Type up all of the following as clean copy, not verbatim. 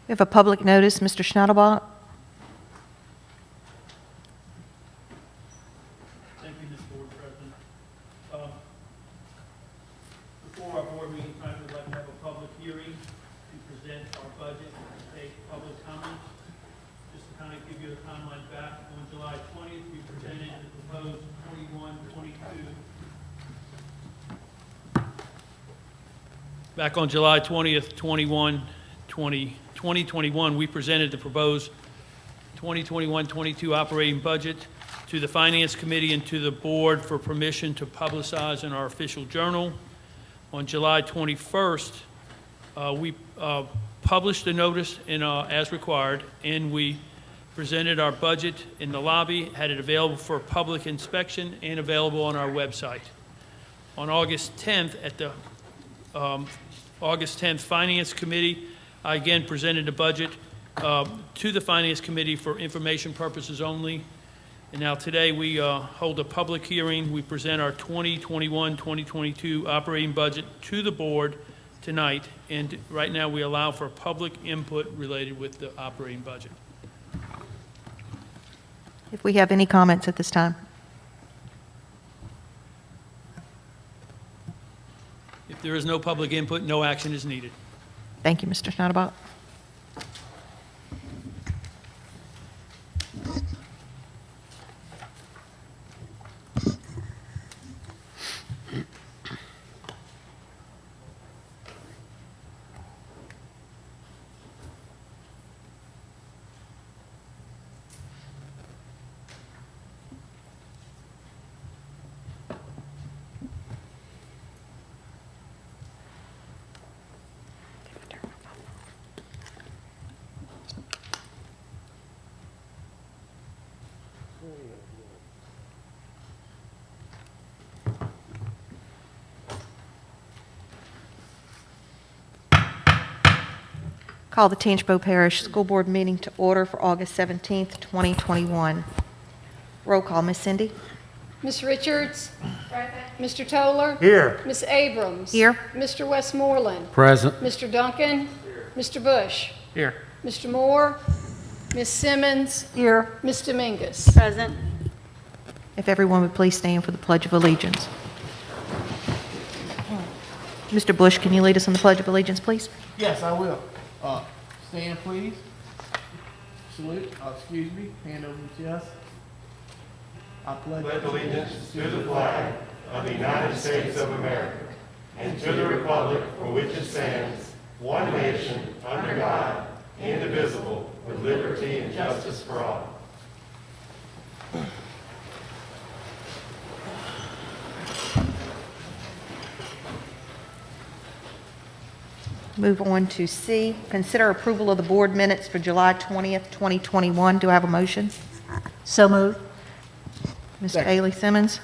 We have a public notice, Mr. Schnattelbach. Thank you, Ms. Board President. Before our board meeting tonight, we'd like to have a public hearing to present our budget and take public comments. Just to kind of give you a timeline back, on July 20th, we presented the proposed 21-22. Back on July 20th, 2021, we presented the proposed 2021-22 operating budget to the Finance Committee and to the Board for permission to publicize in our official journal. On July 21st, we published a notice as required, and we presented our budget in the lobby, had it available for public inspection and available on our website. On August 10th, at the August 10th Finance Committee, I again presented the budget to the Finance Committee for information purposes only. And now today we hold a public hearing. We present our 2021-2022 operating budget to the board tonight. And right now we allow for public input related with the operating budget. If we have any comments at this time. If there is no public input, no action is needed. Thank you, Mr. Schnattelbach. Call the Tangipahoa Parish School Board meeting to order for August 17th, 2021. Roll call, Ms. Cindy. Ms. Richards? Mr. Toller? Here. Ms. Abrams? Here. Mr. Westmoreland? Present. Mr. Duncan? Mr. Bush? Here. Mr. Moore? Ms. Simmons? Here. Ms. Dominguez? Present. If everyone would please stand for the Pledge of Allegiance. Mr. Bush, can you lead us on the Pledge of Allegiance, please? Yes, I will. Stand, please. Salute. Excuse me. Hand over the chest. I pledge allegiance to the flag of the United States of America and to the republic for which it stands, one nation, under God, indivisible, with liberty and justice for all. Move on to C, consider approval of the board minutes for July 20th, 2021. Do I have a motion? So moved. Mr. Second. Ailey Simmons,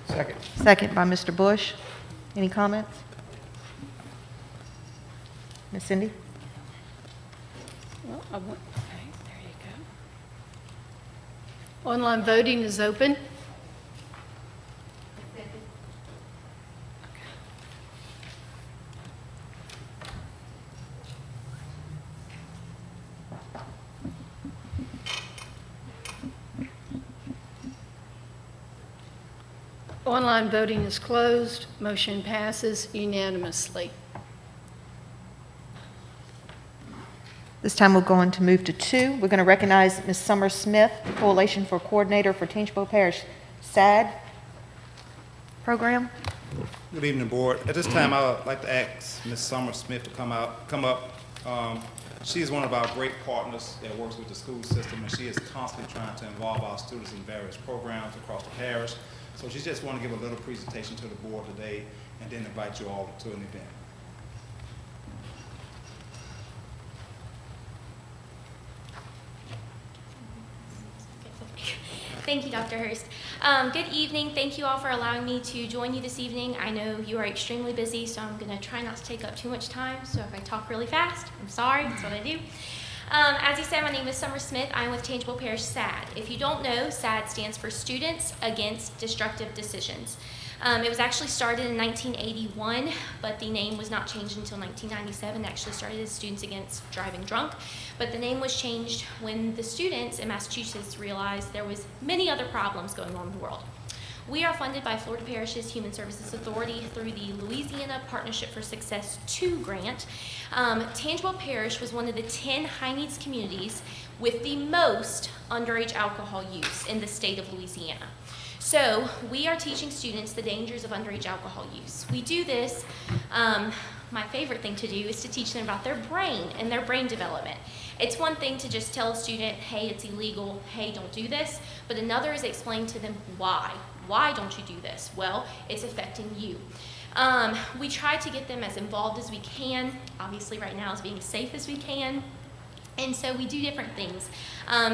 Second. second by Mr. Bush. Any comments? Ms. Cindy? Well, okay, there you go. Online voting is open. Online voting is closed. Motion passes unanimously. This time we'll go on to move to 2. We're going to recognize Ms. Summer Smith, Coalition for Coordinator for Tangipahoa Parish SAD program. Good evening, Board. At this time, I would like to ask Ms. Summer Smith to come up. She is one of our great partners that works with the school system, and she is constantly trying to involve our students in various programs across the parish. So she just want to give a little presentation to the board today and then invite you all to an event. Thank you, Dr. Hurst. Good evening. Thank you all for allowing me to join you this evening. I know you are extremely busy, so I'm going to try not to take up too much time. So if I talk really fast, I'm sorry. That's what I do. As you said, my name is Summer Smith. I'm with Tangipahoa Parish SAD. If you don't know, SAD stands for Students Against Destructive Decisions. It was actually started in 1981, but the name was not changed until 1997. It actually started as Students Against Driving Drunk, but the name was changed when the students in Massachusetts realized there was many other problems going on in the world. We are funded by Florida Parish's Human Services Authority through the Louisiana Partnership for Success 2 grant. Tangible Parish was one of the 10 high-needs communities with the most underage alcohol use in the state of Louisiana. So we are teaching students the dangers of underage alcohol use. We do this, my favorite thing to do is to teach them about their brain and their brain development. It's one thing to just tell a student, hey, it's illegal, hey, don't do this, but another is explain to them why. Why don't you do this? Well, it's affecting you. We try to get them as involved as we can, obviously right now as being as safe as we can, and so we do different things.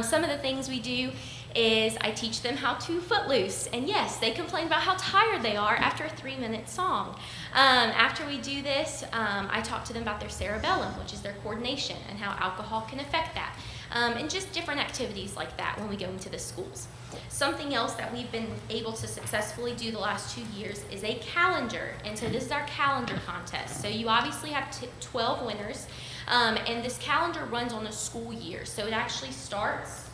Some of the things we do is I teach them how to footloose, and yes, they complain about how tired they are after a 3-minute song. After we do this, I talk to them about their cerebellum, which is their coordination, and how alcohol can affect that, and just different activities like that when we go into the schools. Something else that we've been able to successfully do the last 2 years is a calendar, and so this is our calendar contest. So you obviously have 12 winners, and this calendar runs on a school year, so it actually starts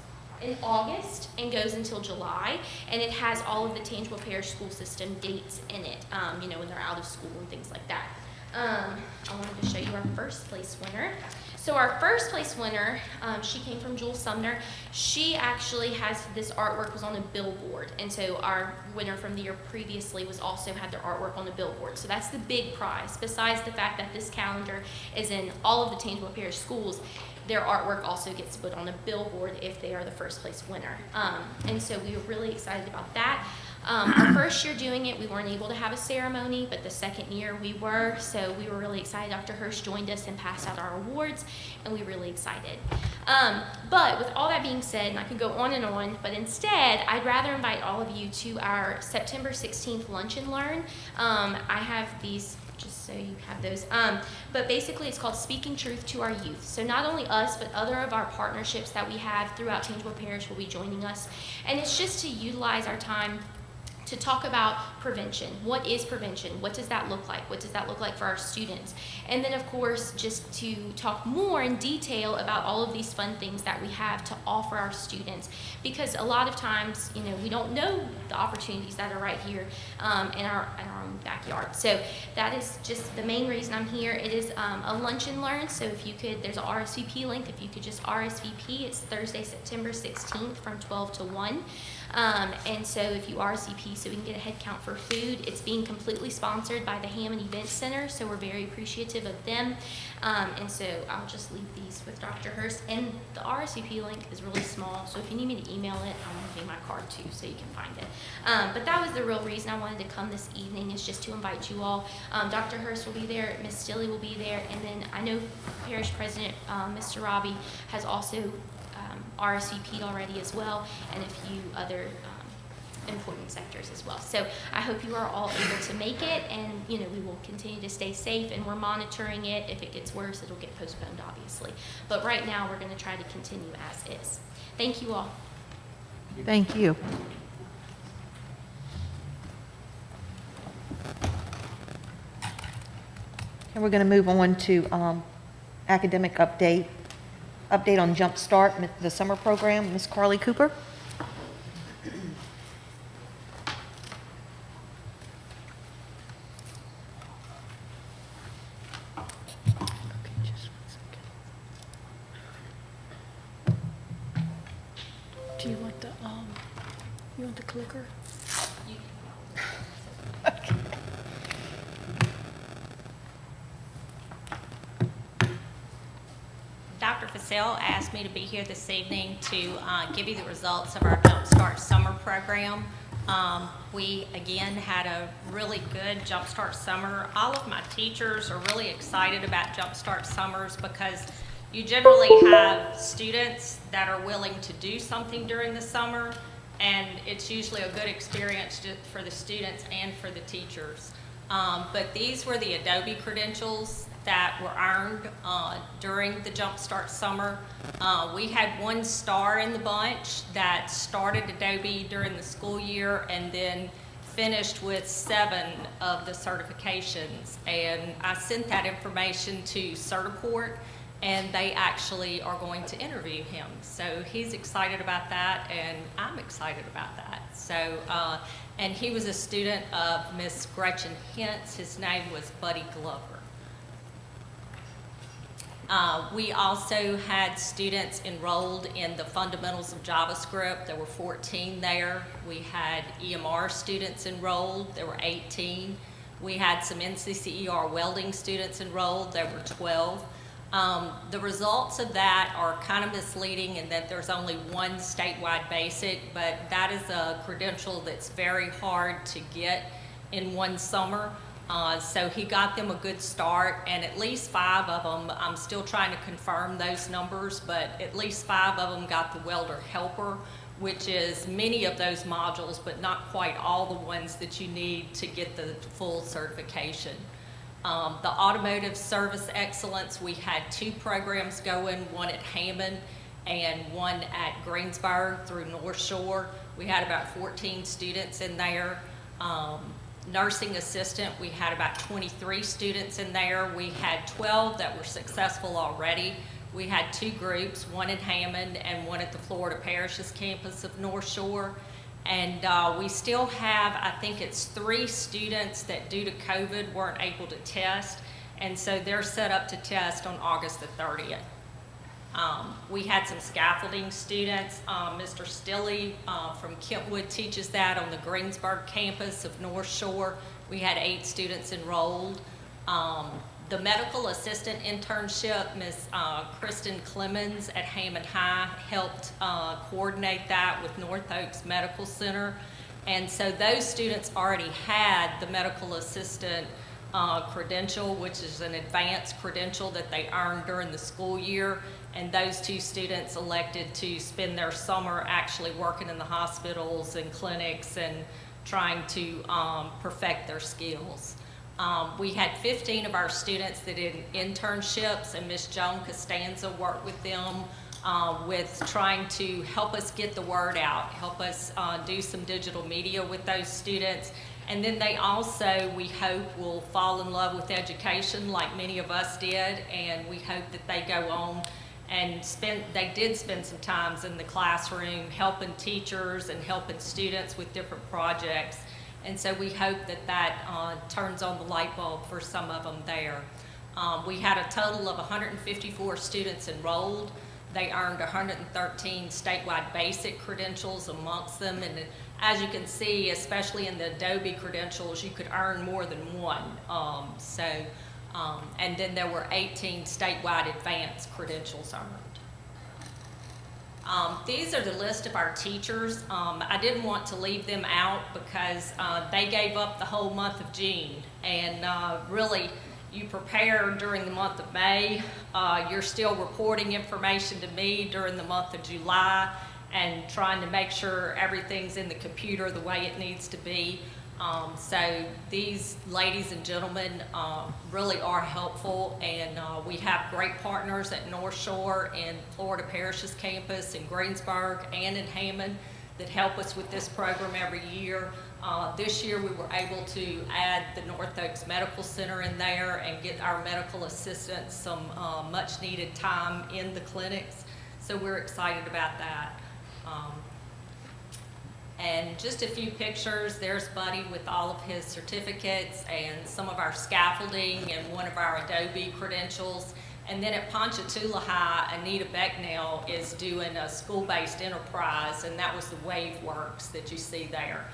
in August and goes until July, and it has all of the Tangible Parish school system dates in it, you know, when they're out of school and things like that. I wanted to show you our first place winner. So our first place winner, she came from Jewel Sumner. She actually has, this artwork was on a billboard, and so our winner from the year previously was also had their artwork on a billboard. So that's the big prize. Besides the fact that this calendar is in all of the Tangible Parish schools, their artwork also gets put on a billboard if they are the first place winner. And so we were really excited about that. Our first year doing it, we weren't able to have a ceremony, but the second year we were, so we were really excited. Dr. Hirsch joined us and passed out our awards, and we were really excited. But with all that being said, and I could go on, but instead, I'd rather invite all of you to our September 16th Lunch and Learn. I have these, just so you have those. But basically, it's called Speaking Truth to Our Youth. So not only us, but other of our partnerships that we have throughout Tangible Parish will be joining us. And it's just to utilize our time to talk about prevention. What is prevention? What does that look like? What does that look like for our students? And then, of course, just to talk more in detail about all of these fun things that we have to offer our students. Because a lot of times, you know, we don't know the opportunities that are right here in our own backyard. So that is just the main reason I'm here. It is a lunch and learn. So if you could, there's an RSVP link. If you could just RSVP, it's Thursday, September 16th from 12 to 1. And so if you RSVP, so we can get a head count for food. It's being completely sponsored by the Hammond Event Center, so we're very appreciative of them. And so I'll just leave these with Dr. Hurst. And the RSVP link is really small, so if you need me to email it, I'm leaving my card too, so you can find it. But that was the real reason I wanted to come this evening, is just to invite you all. Dr. Hurst will be there, Ms. Stilley will be there, and then I know Parish President, Mr. Robbie, has also RSVP'd already as well, and a few other important sectors as well. So I hope you are all able to make it, and you know, we will continue to stay safe, and we're monitoring it. If it gets worse, it'll get postponed, obviously. But right now, we're going to try to continue as is. Thank you all. Thank you. And we're going to move on to academic update on Jump Start, the summer program. Ms. Carly Cooper. Do you want the clicker? Dr. Fassell asked me to be here this evening to give you the results of our Jump Start summer program. We, again, had a really good Jump Start summer. All of my teachers are really excited about Jump Start summers because you generally have students that are willing to do something during the summer, and it's usually a good experience for the students and for the teachers. But these were the Adobe Credentials that were earned during the Jump Start summer. We had one star in the bunch that started Adobe during the school year and then finished with 7 of the certifications, and I sent that information to Certiport, and they actually are going to interview him. So he's excited about that, and I'm excited about that. So, and he was a student of Miss Gretchen Hintz. His name was Buddy Glover. We also had students enrolled in the fundamentals of JavaScript. There were 14 there. We had EMR students enrolled. There were 18. We had some NCCER welding students enrolled. There were 12. The results of that are kind of misleading in that there's only one statewide basic, but that is a credential that's very hard to get in one summer. So he got them a good start, and at least 5 of them, I'm still trying to confirm those numbers, but at least 5 of them got the welder helper, which is many of those modules, but not quite all the ones that you need to get the full certification. The automotive service excellence, we had 2 programs going, one at Hammond and one at Greensburg through North Shore. We had about 14 students in there. Nursing assistant, we had about 23 students in there. We had 12 that were successful already. We had 2 groups, one at Hammond and one at the Florida Parishes campus of North Shore. And we still have, I think it's 3 students that due to COVID weren't able to test. And so they're set up to test on August the 30th. We had some scaffolding students. Mr. Stilley from Kentwood teaches that on the Greensburg campus of North Shore. We had 8 students enrolled. The medical assistant internship, Ms. Kristen Clemens at Hammond High helped coordinate that with North Oaks Medical Center. And so those students already had the medical assistant credential, which is an advanced credential that they earned during the school year. And those 2 students elected to spend their summer actually working in the hospitals and clinics and trying to perfect their skills. We had 15 of our students that did internships, and Ms. Joan Costanza worked with them with trying to help us get the word out, help us do some digital media with those students. And then they also, we hope, will fall in love with education like many of us did, and we hope that they go on and they did spend some times in the classroom helping teachers and helping students with different projects. And so we hope that that turns on the light bulb for some of them there. We had a total of 154 students enrolled. They earned 113 statewide basic credentials amongst them. And as you can see, especially in the Adobe credentials, you could earn more than one. And then there were 18 statewide advanced credentials earned. These are the list of our teachers. I didn't want to leave them out because they gave up the whole month of June. And really, you prepare during the month of May. You're still reporting information to me during the month of July and trying to make sure everything's in the computer the way it needs to be. So these ladies and gentlemen really are helpful, and we have great partners at North Shore and Florida Parishes campus in Greensburg and in Hammond that help us with this program every year. This year we were able to add the North Oaks Medical Center in there and get our medical assistants some much needed time in the clinics. So we're excited about that. And just a few pictures. There's Buddy with all of his certificates and some of our scaffolding and one of our Adobe credentials. And then at Ponchatoula High, Anita Becknell is doing a school-based enterprise, and that was the WaveWorks that you see there.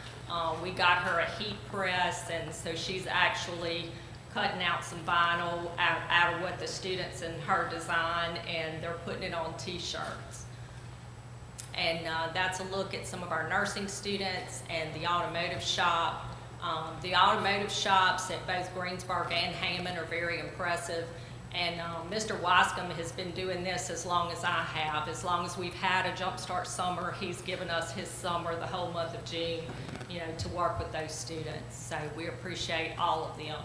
We got her a heat press, and so she's actually cutting out some vinyl out of what the students in her design, and they're putting it on t-shirts. And that's a look at some of our nursing students and the automotive shop. The automotive shops at both Greensburg and Hammond are very impressive. And Mr. Wascom has been doing this as long as I have. As long as we've had a Jumpstart summer, he's given us his summer, the whole month of June, to work with those students. So we appreciate all of them.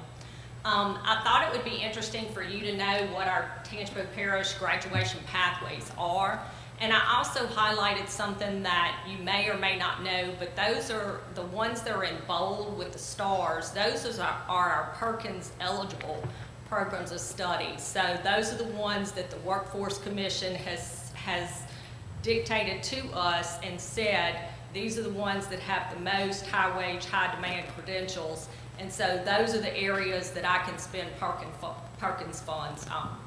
I thought it would be interesting for you to know what our Tangipahoa Parish graduation pathways are. And I also highlighted something that you may or may not know, but those are the ones that are in bold with the stars. Those are our Perkins eligible programs of study. So those are the ones that the Workforce Commission has dictated to us and said, these are the ones that have the most high wage, high demand credentials. And so those are the areas that I can spend Perkins funds on.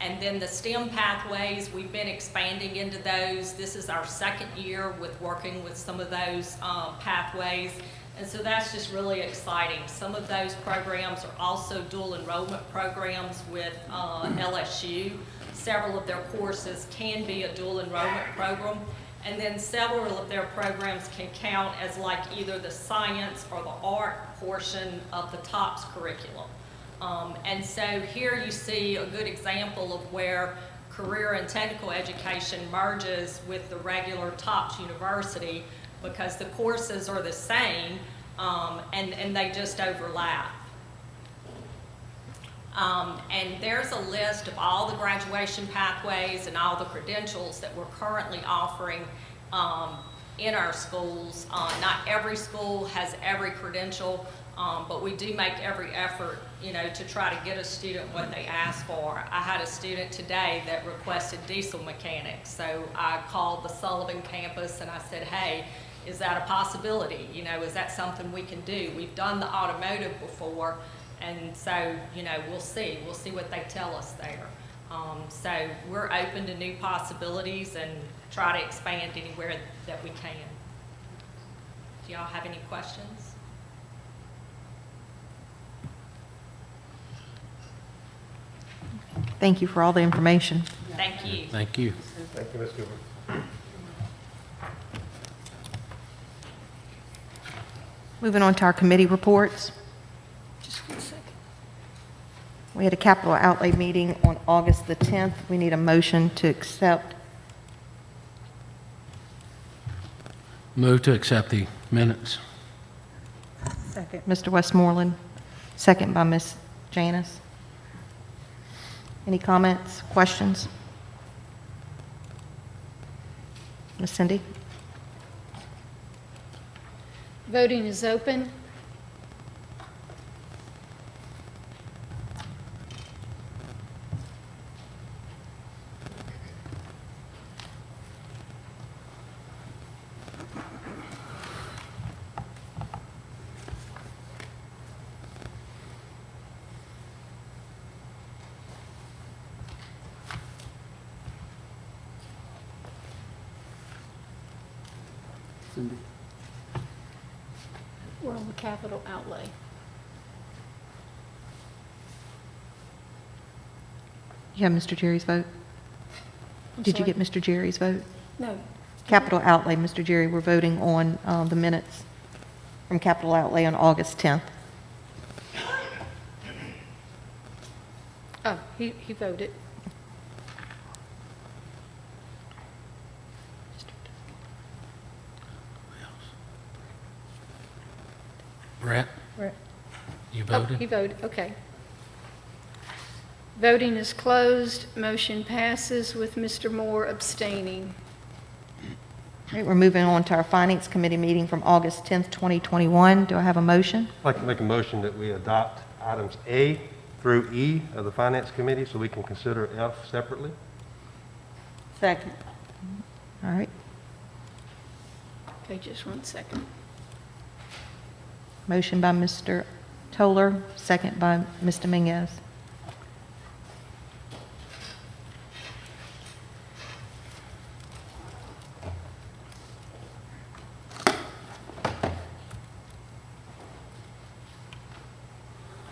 And then the STEM pathways, we've been expanding into those. This is our second year with working with some of those pathways. And so that's just really exciting. Some of those programs are also dual enrollment programs with LSU. Several of their courses can be a dual enrollment program. And then several of their programs can count as like either the science or the art portion of the TOPS curriculum. And so here you see a good example of where career and technical education merges with the regular TOPS university, because the courses are the same and they just overlap. And there's a list of all the graduation pathways and all the credentials that we're currently offering in our schools. Not every school has every credential, but we do make every effort, to try to get a student what they ask for. I had a student today that requested diesel mechanics, so I called the Sullivan campus and I said, hey, is that a possibility? Is that something we can do? We've done the automotive before, and so, we'll see what they tell us there. So we're open to new possibilities and try to expand anywhere that we can. Do y'all have any questions? Thank you for all the information. Thank you. Thank you. Thank you, Ms. Cooper. Moving on to our committee reports. Just 1 second. We had a capital outlay meeting on August the 10th. We need a motion to accept. Move to accept the minutes. Second. Mr. Westmoreland, second by Ms. Janice. Any comments, questions? Ms. Cindy? Voting is open. Cindy. We're on the capital outlay. You have Mr. Jerry's vote? I'm Did you sorry? get Mr. Jerry's vote? No. Capital outlay, Mr. Jerry, we're voting on the minutes from capital outlay on August 10th. Oh, he voted. Brett, Brett. you Oh, voted? he voted, okay. Voting is closed. Motion passes with Mr. Moore abstaining. All right, we're moving on to our Finance Committee meeting from August 10th, 2021. Do I have a motion? I'd like to make a motion that we adopt items A through E of the Finance Committee so we can consider F separately. Second. All right, Okay, just 1 second. motion by Mr. Toller, second by Ms. Dominguez.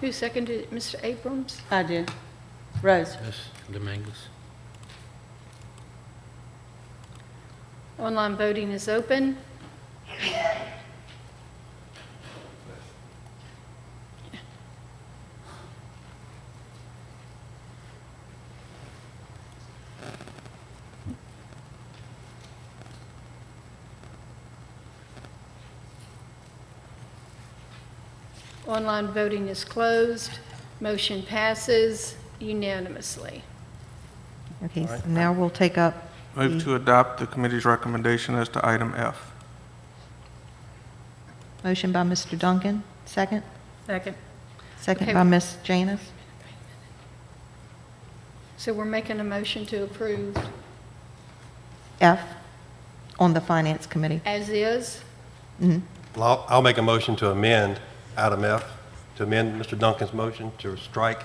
Who seconded it? Mr. Abrams? I did. Rose. Ms. Dominguez. Online voting is open. Online voting is closed. Motion passes unanimously. Okay, so now we'll take up Move to adopt the committee's recommendation as to item F. Motion by Mr. Duncan, second. Second. Second Okay. by Ms. Janus. So we're making a motion to approve F on the Finance Committee. as is. Mhm. Well, I'll make a motion to amend item F, to amend Mr. Duncan's motion to strike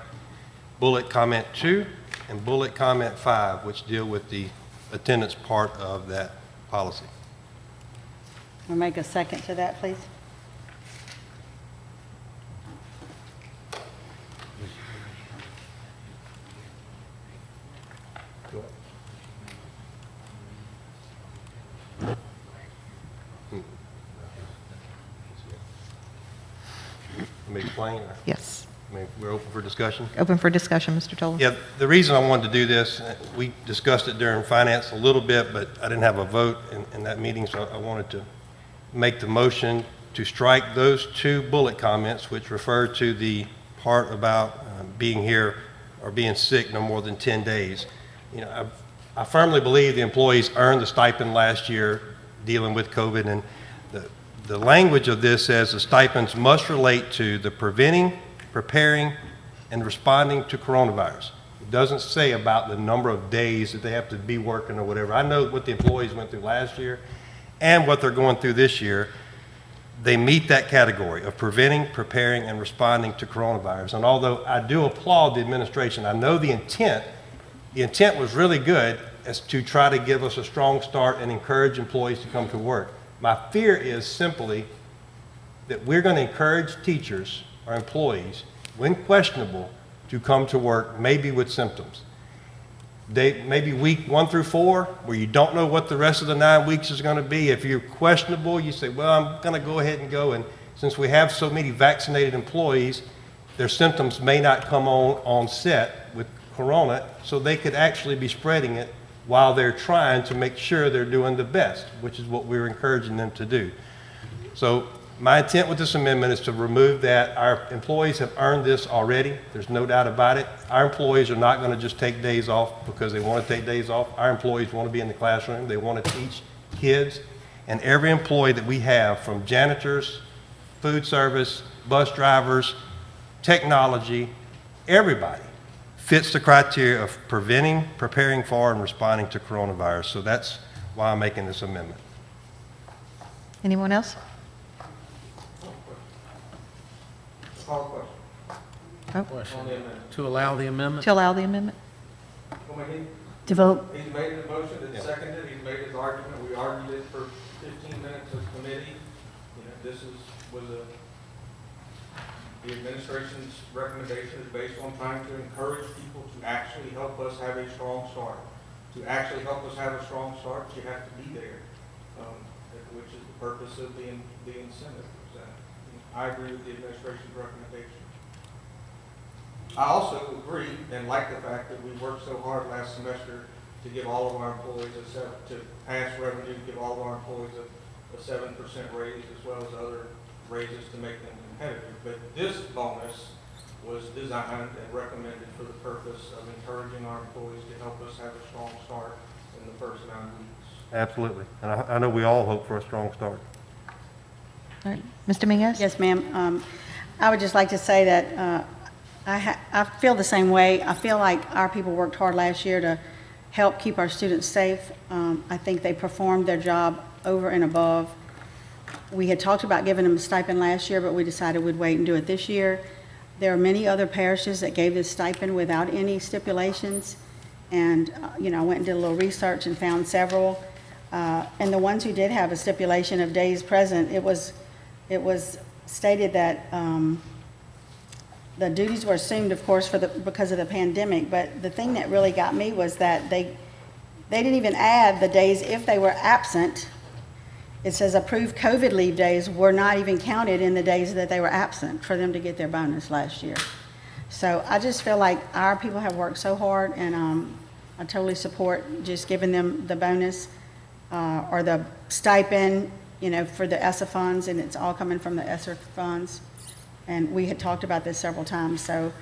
bullet comment 2 and bullet comment 5, which deal with the attendance part of that policy. We'll make a second to that, please. Let me explain, or, Yes. I mean, we're open for discussion? Open for discussion, Mr. Toller. Yeah, the reason I wanted to do this, we discussed it during finance a little bit, but I didn't have a vote in that meeting, so I wanted to make the motion to strike those 2 bullet comments, which refer to the part about being here or being sick no more than 10 days. You know, I firmly believe the employees earned the stipend last year dealing with COVID, and the language of this says the stipends must relate to the preventing, preparing, and responding to coronavirus. It doesn't say about the number of days that they have to be working or whatever. I know what the employees went through last year and what they're going through this year. They meet that category of preventing, preparing, and responding to coronavirus. And although I do applaud the administration, I know the intent was really good, as to try to give us a strong start and encourage employees to come to work. My fear is simply that we're going to encourage teachers or employees, when questionable, to come to work, maybe with symptoms. Maybe week 1 through 4, where you don't know what the rest of the 9 weeks is going to be. If you're questionable, you say, well, I'm going to go ahead and go. And since we have so many vaccinated employees, their symptoms may not come on set with corona, so they could actually be spreading it while they're trying to make sure they're doing the best, which is what we're encouraging them to do. So my intent with this amendment is to remove that. Our employees have earned this already. There's no doubt about it. Our employees are not going to just take days off because they want to take days off. Our employees want to be in the classroom. They want to teach kids. And every employee that we have, from janitors, food service, bus drivers, technology, everybody fits the criteria of preventing, preparing for, and responding to coronavirus. So that's why I'm making this amendment. Anyone else? Question. To allow the amendment? To allow the amendment? To vote. He's made the motion, it's seconded, he's made his argument, we argued it for 15 minutes as committee. You know, this was the administration's recommendation is based on trying to encourage people to actually help us have a strong start. To actually help us have a strong start, you have to be there, which is the purpose of the incentive. So, I agree with the administration's recommendation. I also agree and like the fact that we worked so hard last semester to give all of our employees to pass revenue, give all of our employees a 7% raise, as well as other raises to make them competitive. But this bonus was designed and recommended for the purpose of encouraging our employees to help us have a strong start in the first 9 weeks. Absolutely. And I know we all hope for a strong start. All right. Mr. Mingus? Yes, ma'am. I would just like to say that I feel the same way. I feel like our people worked hard last year to help keep our students safe. I think they performed their job over and above. We had talked about giving them a stipend last year, but we decided we'd wait and do it this year. There are many other parishes that gave this stipend without any stipulations. And, I went and did a little research and found several. And the ones who did have a stipulation of days present, it was stated that the duties were assumed, of course, because of the pandemic. But the thing that really got me was that they didn't even add the days if they were absent. It says approved COVID leave days were not even counted in the days that they were absent for them to get their bonus last year. So I just feel like our people have worked so hard, and I totally support just giving them the bonus or the stipend, for the ESSA funds, and it's all coming from the ESSA funds. And we had talked about this several times, so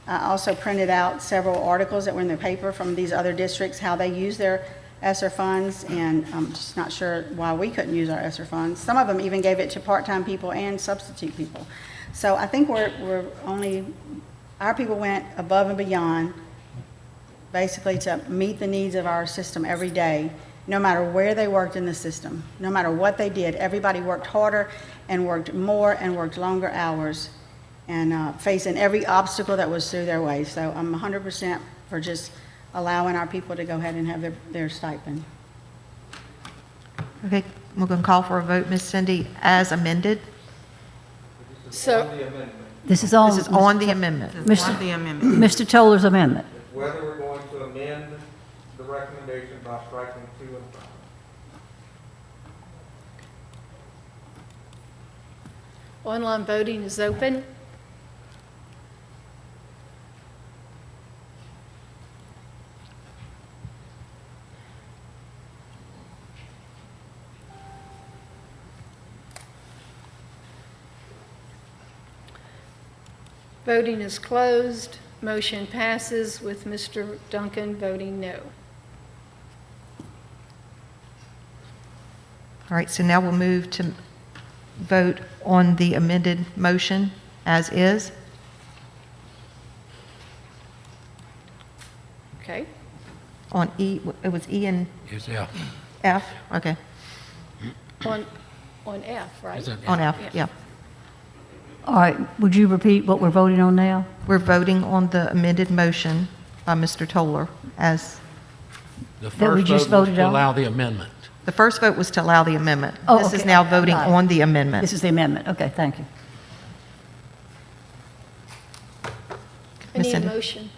I also printed out several articles that were in the paper from these other districts, how they use their ESSER funds, and I'm just not sure why we couldn't use our ESSER funds. Some of them even gave it to part-time people and substitute people. So I think our people went above and beyond, basically to meet the needs of our system every day, no matter where they worked in the system, no matter what they did. Everybody worked harder and worked more and worked longer hours, and facing every obstacle that was through their way. So I'm 100% for just allowing our people to go ahead and have their stipend. Okay, we're going to call for a vote. Ms. Cindy, as amended. So, This is on. This is on the amendment. Mr. Toller's amendment. Whether we're going to amend the recommendation by striking 2 and 5. online voting is open. Voting is closed. Motion passes with Mr. Duncan voting no. All right, so now we'll move to vote on the amended motion as is. Okay? On E, it was E and Yes, yeah. F? Okay, On F, right? Is that- on F, yeah. All right, would you repeat what we're voting on now? We're voting on the amended motion by Mr. Toller as, The That we first just vote was voted to on? allow the amendment. the first vote was to allow the amendment. Oh, This is okay. now voting Got it. on the amendment. This is the amendment. Okay, thank you. I Ms. need a Cindy? motion.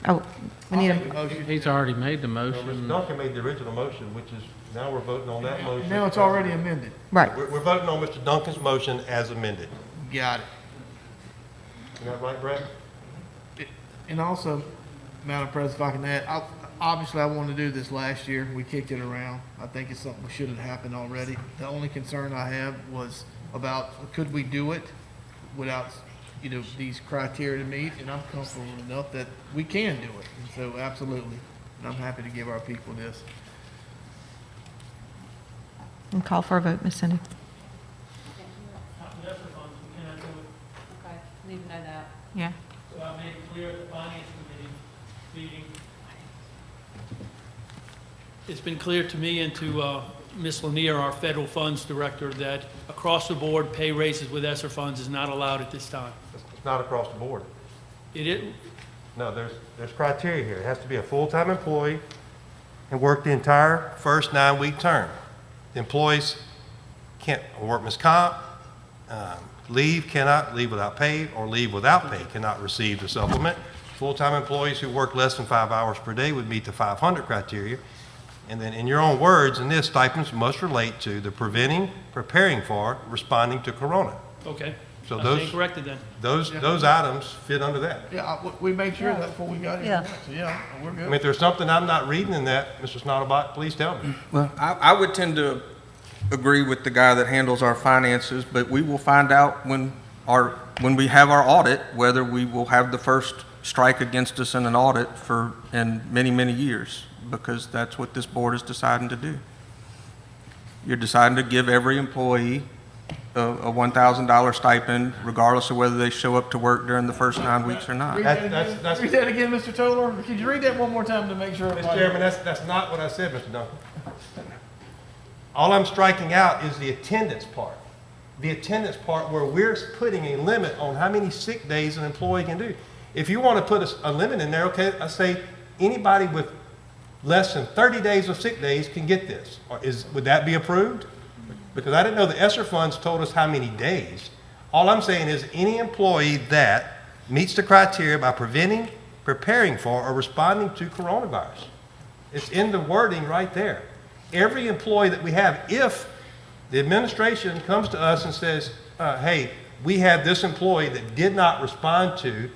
Oh, we need I'll make a, a motion. He's already made the Mr. motion. Duncan made the original motion, which is, now we're voting on that motion. Now it's already amended. right. We're voting on Mr. Duncan's motion as amended. Got it. Is that right, Brett? And also, Madam President, if I can add, obviously I wanted to do this last year. We kicked it around. I think it's something that should have happened already. The only concern I have was about, could we do it without, these criteria to meet? And I'm comfortable enough that we can do it. And so absolutely. And I'm happy to give our people this. And call for a vote, Ms. Cindy. Need to know that. Yeah. So I made it clear at the Finance Committee meeting. It's been clear to me and to Ms. Lanier, our Federal Funds Director, that across the board, pay raises with ESSER funds is not allowed at this time. It's not across the board. It is, No, there's criteria here. It has to be a full-time employee and work the entire first 9-week term. The employees can't work Ms. Comp, leave without pay, or leave without pay cannot receive the supplement. Full-time employees who work less than 5 hours per day would meet the 500 criteria. And then in your own words, in this, stipends must relate to the preventing, preparing for, responding to corona. okay. So I those- stand corrected then. Those items fit under that. Yeah, we made sure that before we got here. Yeah. So yeah, we're I good. mean, if there's something I'm not reading in that, Mr. Snodabot, please tell me. Well, I would tend to agree with the guy that handles our finances, but we will find out when we have our audit, whether we will have the first strike against us in an audit in many, many years, because that's what this board is deciding to do. You're deciding to give every employee a $1,000 stipend, regardless of whether they show up to work during the first 9 weeks or not. Read that again, Mr. Toller. Could you read that one more time to make sure? Mr. Chairman, that's not what I said, Mr. Duncan. All I'm striking out is the attendance part. The attendance part where we're putting a limit on how many sick days an employee can do. If you want to put a limit in there, okay, I say anybody with less than 30 days of sick days can get this. Would that be approved? Because I didn't know the ESSER funds told us how many days. All I'm saying is any employee that meets the criteria by preventing, preparing for, or responding to coronavirus. It's in the wording right there. Every employee that we have, if the administration comes to us and says, hey, we have this employee that did not respond to,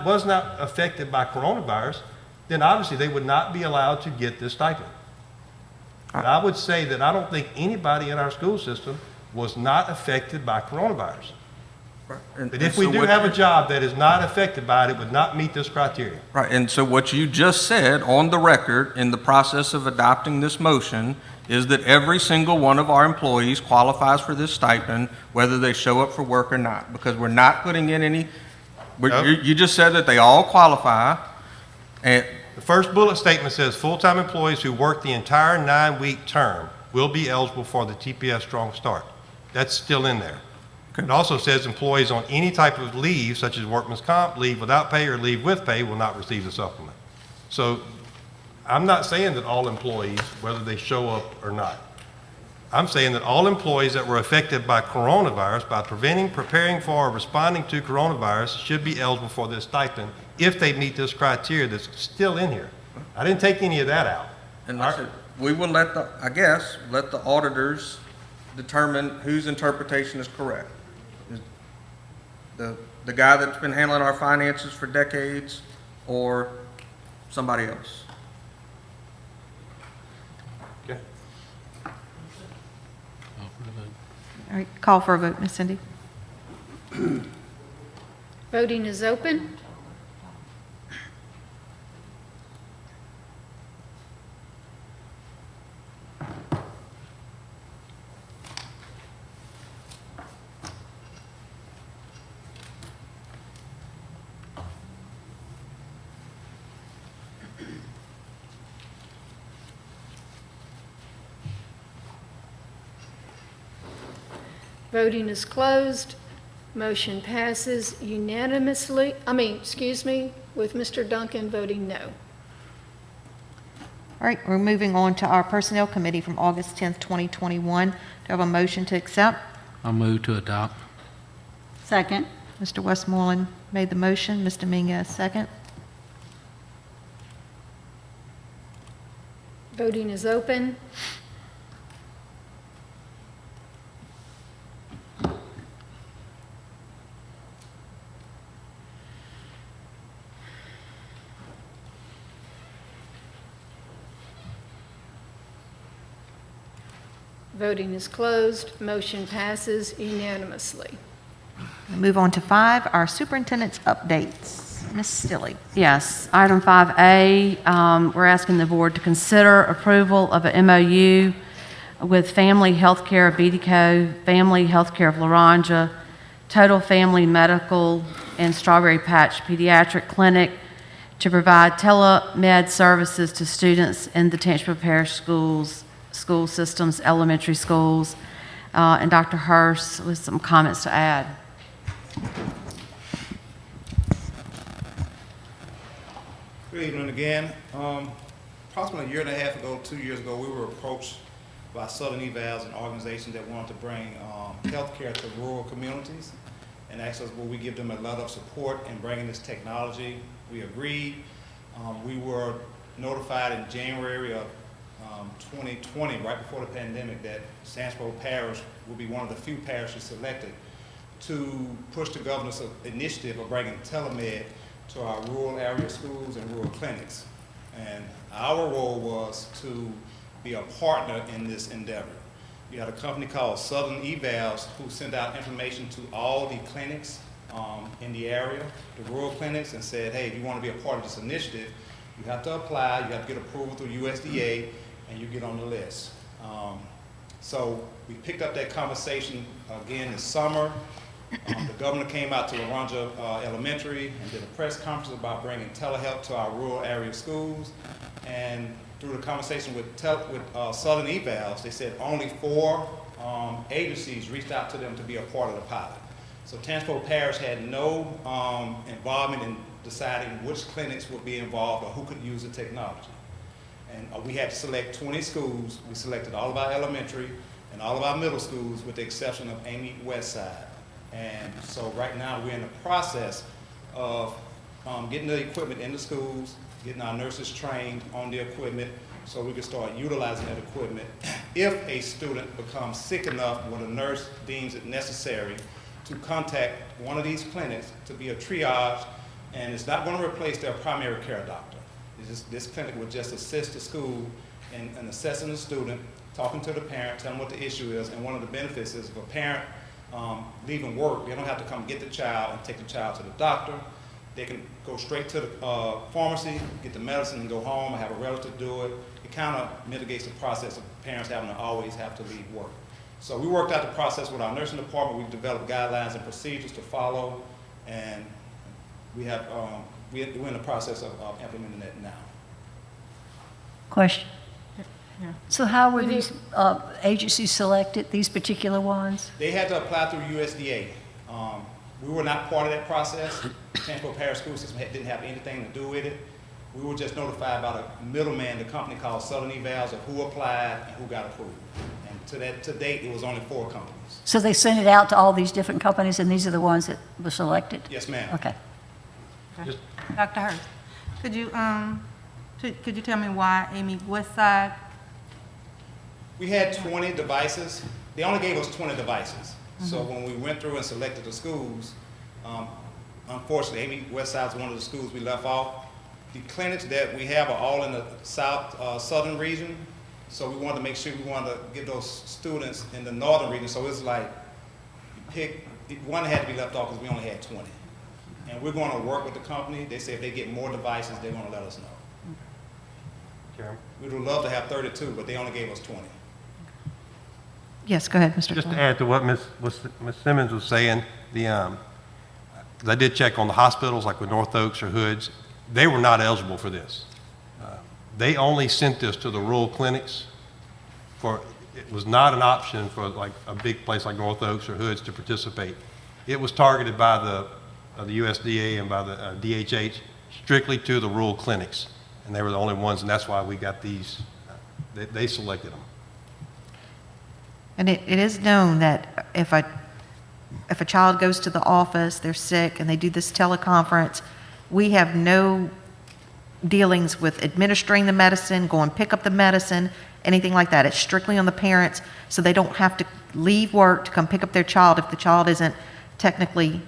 was not affected by coronavirus, then obviously they would not be allowed to get this stipend. But I would say that I don't think anybody in our school system was not affected by coronavirus. But if we do have a job that is not affected by it, it would not meet this criteria. Right, and so what you just said on the record in the process of adopting this motion is that every single one of our employees qualifies for this stipend, whether they show up for work or not, because we're not putting in any, No. you just said that they all qualify, and, The first bullet statement says full-time employees who work the entire 9-week term will be eligible for the TPS Strong Start. That's still in there. It also says employees on any type of leave, such as workman's comp, leave without pay, or leave with pay, will not receive the supplement. So I'm not saying that all employees, whether they show up or not. I'm saying that all employees that were affected by coronavirus, by preventing, preparing for, or responding to coronavirus, should be eligible for this stipend if they meet this criteria that's still in here. I didn't take any of that out. and I said, we will let the, I guess, let the auditors determine whose interpretation is correct. The guy that's been handling our finances for decades, or somebody else? Okay. All right, call for a vote, Ms. Cindy. Voting is open. Voting is closed. Motion passes unanimously, with Mr. Duncan voting no. All right, we're moving on to our Personnel Committee from August 10th, 2021. Do I have a motion to accept? I'll move to adopt. Second. Mr. Westmoreland made the motion, Ms. Dominguez second. Voting is open. Voting is closed. Motion passes unanimously. We'll move on to 5, our superintendent's updates. Ms. Stilley. Yes, item 5A, we're asking the board to consider approval of an MOU with Family Healthcare of BDCO, Family Healthcare of Laranja, Total Family Medical, and Strawberry Patch Pediatric Clinic to provide telemed services to students in the Tangipahoa Parish school systems, elementary schools, and Dr. Hurst with some comments to add. Good evening again. Approximately a year and a half ago, 2 years ago, we were approached by Southern Evals, an organization that wanted to bring healthcare to rural communities, and asked us will we give them a lot of support in bringing this technology. We agreed. We were notified in January of 2020, right before the pandemic, that Tangipahoa Parish will be one of the few parishes selected to push the governor's initiative of bringing telemed to our rural area schools and rural clinics. And our role was to be a partner in this endeavor. We had a company called Southern Evals who sent out information to all the clinics in the area, the rural clinics, and said, hey, if you want to be a part of this initiative, you have to apply, you have to get approval through USDA, and you get on the list. So we picked up that conversation again this summer. The governor came out to Laranja Elementary and did a press conference about bringing telehealth to our rural area schools. And through the conversation with Southern Evals, they said only 4 agencies reached out to them to be a part of the pilot. So Tangipahoa Parish had no involvement in deciding which clinics would be involved or who could use the technology. And we had to select 20 schools. We selected all of our elementary and all of our middle schools with the exception of Amy Westside. And so right now we're in the process of getting the equipment in the schools, getting our nurses trained on the equipment so we can start utilizing that equipment. If a student becomes sick enough where the nurse deems it necessary to contact one of these clinics to be a triage, and it's not going to replace their primary care doctor. This clinic will just assist the school in assessing the student, talking to the parent, telling them what the issue is, and one of the benefits is if a parent leaving work, they don't have to come get the child and take the child to the doctor. They can go straight to the pharmacy, get the medicine, and go home, and have a relative do it. It kind of mitigates the process of parents having to always have to leave work. So we worked out the process with our nursing department. We've developed guidelines and procedures to follow, and we have we're in the process of implementing that now. Question. So how were these agencies selected, these particular ones? They had to apply through USDA. We were not part of that process. Tangipahoa Parish School System didn't have anything to do with it. We were just notified by the middleman, the company called Southern Evals, of who applied and who got approved. And to date, it was only 4 companies. So they sent it out to all these different companies, and these are the ones that were selected? Yes, ma'am. Okay. Dr. Hurst, could you tell me why Amy Westside? We had 20 devices. They only gave us 20 devices. So when we went through and selected the schools, unfortunately, Amy Westside is one of the schools we left off. The clinics that we have are all in the southern region. So we wanted to make sure we wanted to give those students in the northern region. So it's like, you pick, one had to be left off because we only had 20. And we're going to work with the company. They say if they get more devices, they're going to let us know. Chairman? We would love to have 32, but they only gave us 20. Yes, go ahead, Mr. Just to Thorne. add to what Ms. Simmons was saying, 'cause I did check on the hospitals, like with North Oaks or Hoods. They were not eligible for this. They only sent this to the rural clinics. It was not an option for like a big place like North Oaks or Hoods to participate. It was targeted by the USDA and by the DHH strictly to the rural clinics, and they were the only ones, and that's why we got these. They selected them. And it is known that if a child goes to the office, they're sick, and they do this teleconference, we have no dealings with administering the medicine, go and pick up the medicine, anything like that. It's strictly on the parents, so they don't have to leave work to come pick up their child if the child isn't technically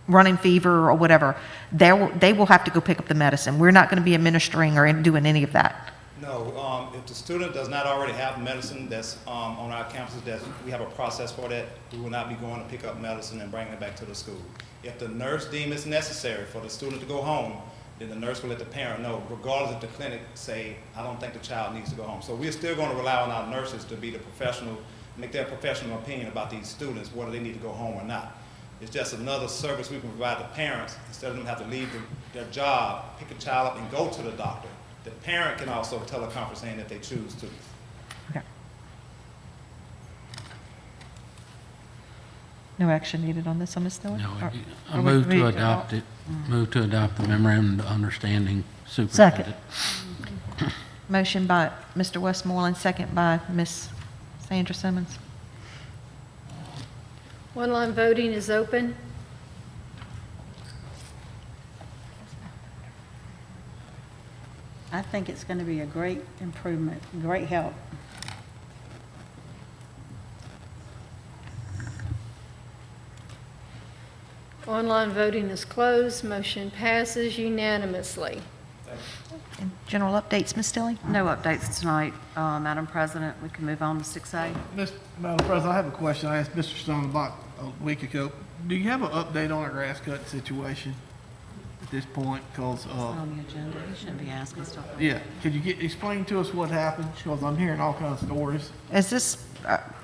running fever or whatever. They will have to go pick up the medicine. We're not going to be administering or doing any of that. No, if the student does not already have medicine that's on our campuses, we have a process for that. We will not be going to pick up medicine and bring it back to the school. If the nurse deems it's necessary for the student to go home, then the nurse will let the parent know, regardless if the clinic say, I don't think the child needs to go home. So we're still going to rely on our nurses to be the professional, make their professional opinion about these students, whether they need to go home or not. It's just another service we can provide to parents instead of them having to leave their job, pick a child up and go to the doctor. The parent can also teleconference in if they choose to. Okay. No action needed on this, Ms. Thorne? No, Or- I are we move ready to adopt it. Move to adopt the memorandum of understanding, Superintendent. Motion by Mr. Westmoreland, second by Ms. Sandra Simmons. One-line voting is open. I think it's going to be a great improvement, great help. Online voting is closed. Motion passes unanimously. And general updates, Ms. Stilley? No updates tonight, Madam President. We can move on to 6A. Madam President, I have a question. I asked Mr. Stone about a week ago. Do you have an update on our grass cut situation at this point? Because, On the agenda, you shouldn't be asking stuff. yeah, could you explain to us what happened? Because I'm hearing all kinds of stories. Is this,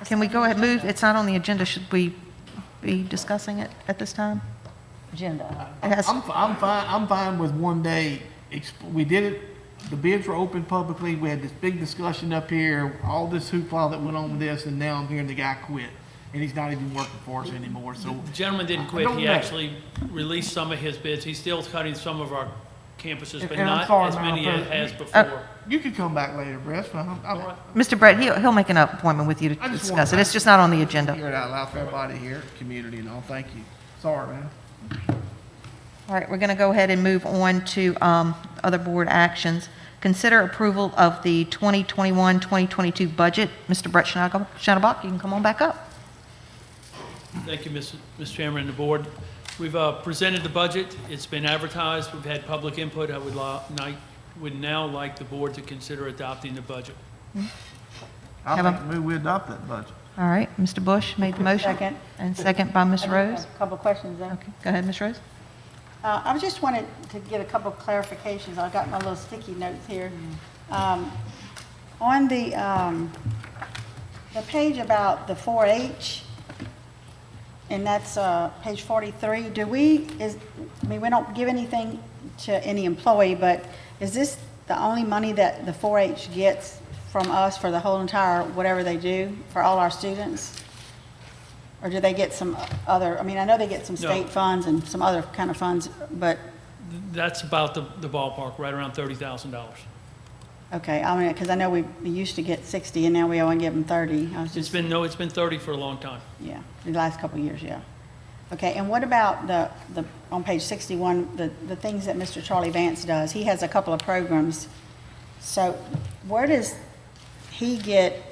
can we go ahead and move? It's not on the agenda. Should we be discussing it at this time? Agenda. It has- I'm fine with one day. We did it, the bids were open publicly, we had this big discussion up here, all this hoopla that went on with this, and now I'm hearing the guy quit. And he's not even working for us anymore, so. The gentleman didn't I quit. don't He know. actually released some of his bids. He's still cutting some of our campuses, but And I'm not sorry, as many Madam as has President. before. You could come back later, Brett, that's fine. Mr. Brett, he'll make an appointment with you to I just discuss it. wanna- It's just not on the agenda. Hear it out loud for everybody here, community and all, thank you. Sorry, man. All right, we're going to go ahead and move on to other board actions. Consider approval of the 2021-2022 budget. Mr. Brett Schneiderbach, you can come on back up. Thank you, Mr. Chairman and the board. We've presented the budget. It's been advertised. We've had public input. I would now like the board to consider adopting the budget. I Have a- think we adopt that budget. All right, Mr. Bush made the motion. Second. And second by Ms. I just Rose. have a couple questions there. Okay, go ahead, Ms. Rose. I just wanted to get a couple of clarifications. I got my little sticky notes here. On the page about the 4-H, and that's page 43, we don't give anything to any employee, but is this the only money that the 4-H gets from us for the whole entire, whatever they do, for all our students? Or do they get some other, I know they get some state funds and some other kind of funds, but, That's about the ballpark, right around $30,000. okay, because I know we used to get 60 and now we only give them 30. It's been 30 for a long time. Yeah, the last couple of years, yeah. Okay, and what about on page 61, the things that Mr. Charlie Vance does? He has a couple of programs. So where does he get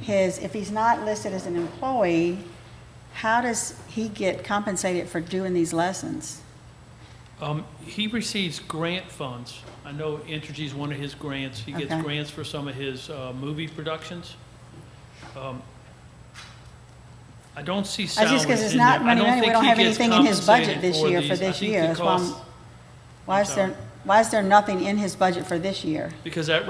if he's not listed as an employee, how does he get compensated for doing these lessons? He receives grant funds. I know Entergy is one of his grants. He gets Okay. grants for some of his movie productions. I don't see That's salaries just because it's in not there. I money, don't we think don't he have gets anything in his budget compensated this year for these. I this think year. the That's why cost- why is there nothing in his budget for this year? Because as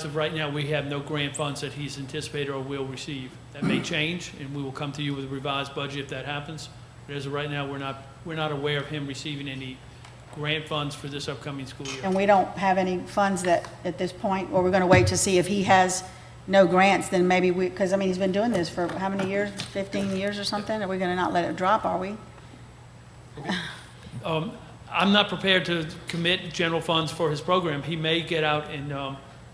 of right now, we have no grant funds that he's anticipated or will receive. That may change, and we will come to you with a revised budget if that happens. But as of right now, we're not aware of him receiving any grant funds for this upcoming school year. And we don't have any funds that, at this point, or we're going to wait to see if he has no grants, then maybe because, he's been doing this for how many years? 15 years or something? Are we going to not let it drop, are we? I'm not prepared to commit general funds for his program. He may get out and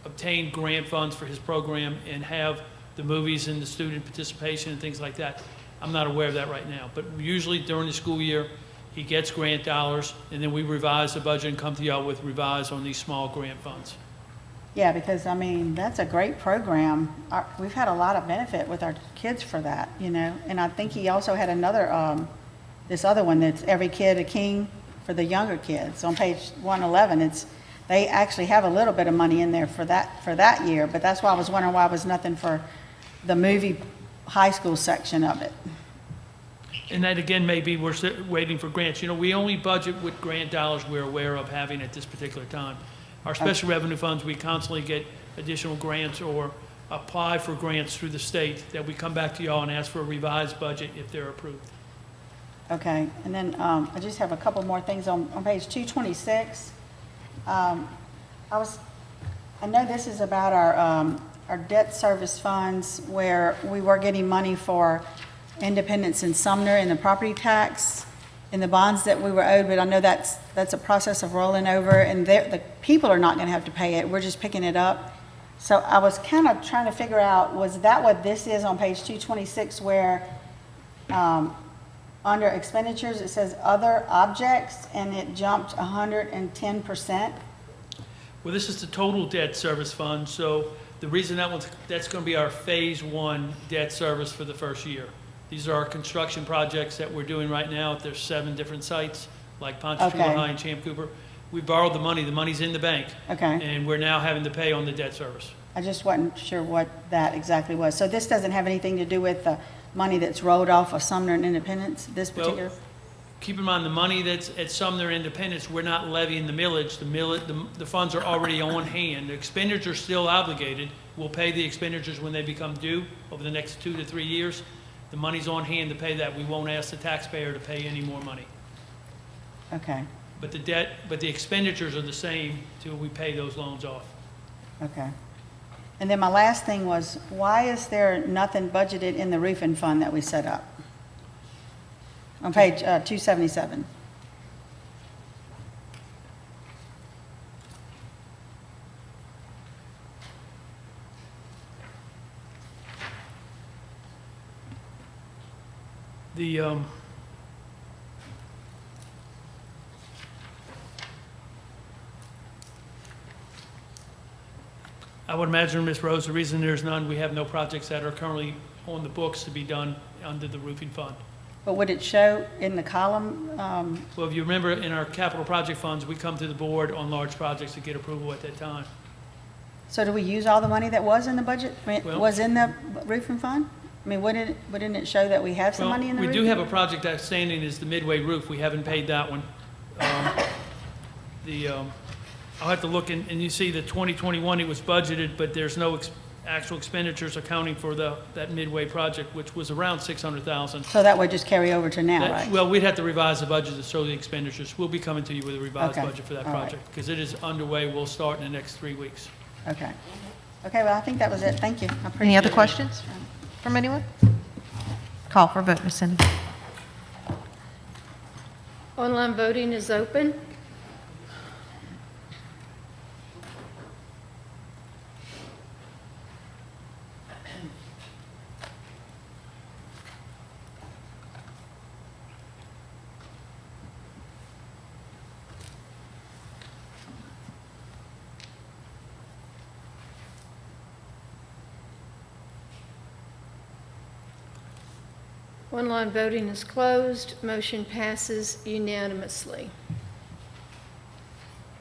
obtain grant funds for his program and have the movies and the student participation and things like that. I'm not aware of that right now. But usually during the school year, he gets grant dollars, and then we revise the budget and come to y'all with revise on these small grant funds. Yeah, because, that's a great program. We've had a lot of benefit with our kids for that, And I think he also had another, this other one that's Every Kid a King for the younger kids. On page 111, they actually have a little bit of money in there for that year, but that's why I was wondering why was nothing for the movie high school section of it. And that, again, maybe we're waiting for grants. We only budget with grant dollars we're aware of having at this particular time. Our special revenue funds, we constantly get additional grants or apply for grants through the state that we come back to y'all and ask for a revised budget if they're approved. Okay, and then I just have a couple more things on page 226. I know this is about our debt service funds where we were getting money for Independence and Sumner in the property tax and the bonds that we were owed, but I know that's a process of rolling over, and the people are not going to have to pay it. We're just picking it up. So I was kind of trying to figure out, was that what this is on page 226 where under expenditures, it says other objects, and it jumped 110%. Well, this is the total debt service fund, so the reason that's going to be our phase 1 debt service for the first year. These are our construction projects that we're doing right now. There's 7 different sites, like Ponchatoula Okay. High and Champ Cooper. We borrowed the money's in the bank. Okay. And we're now having to pay on the debt service. I just wasn't sure what that exactly was. So this doesn't have anything to do with the money that's rolled off of Sumner and Independence, this particular? Well, keep in mind, the money that's at Sumner Independence, we're not levying the millage. The funds are already on hand. The expenditures are still obligated. We'll pay the expenditures when they become due over the next 2 to 3 years. The money's on hand to pay that. We won't ask the taxpayer to pay any more money. Okay, But the expenditures are the same till we pay those loans off. okay. And then my last thing was, why is there nothing budgeted in the roofing fund that we set up? On page 277. I would imagine, Ms. Rose, the reason there's none, we have no projects that are currently on the books to be done under the roofing fund. But would it show in the column? Well, if you remember, in our capital project funds, we come to the board on large projects to get approval at that time. So do we use all the money that was in the budget, Well- was in the roofing fund? I mean, wouldn't it show that we have some Well, money in the we roof? do have a project outstanding, is the Midway roof. We haven't paid that one. I'll have to look, and you see the 2021, it was budgeted, but there's no actual expenditures accounting for that Midway project, which was around $600,000. So that would just carry over to now, right? Well, we'd have to revise the budget to show the expenditures. We'll be coming to you with a revised Okay. budget for that All right. project, because it is underway. We'll start in the next 3 weeks. Okay. Okay, well, I think that was it. Thank you. I appreciate Any other it. questions from anyone? Call for a vote, Ms. Cindy. Online voting is open. Online voting is closed. Motion passes unanimously. All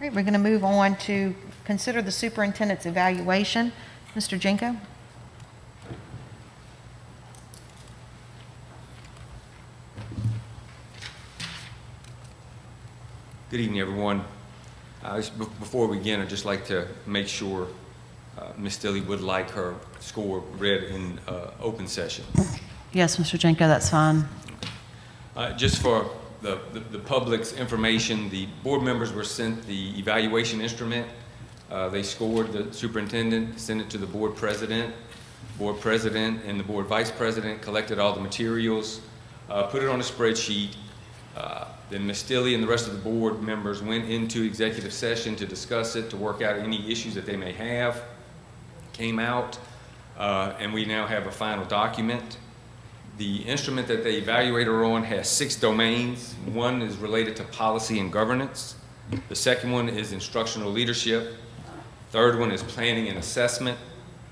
right, we're going to move on to consider the superintendent's evaluation. Mr. Jenko? Good evening, everyone. Before we begin, I'd just like to make sure Ms. Stilley would like her score read in open session. Yes, Mr. Jenko, that's fine. Just for the public's information, the board members were sent the evaluation instrument. They scored the superintendent, sent it to the board president. Board president and the board vice president collected all the materials, put it on a spreadsheet. Then Ms. Stilley and the rest of the board members went into executive session to discuss it, to work out any issues that they may have. Came out, and we now have a final document. The instrument that they evaluate her on has 6 domains. One is related to policy and governance. The second one is instructional leadership. Third one is planning and assessment.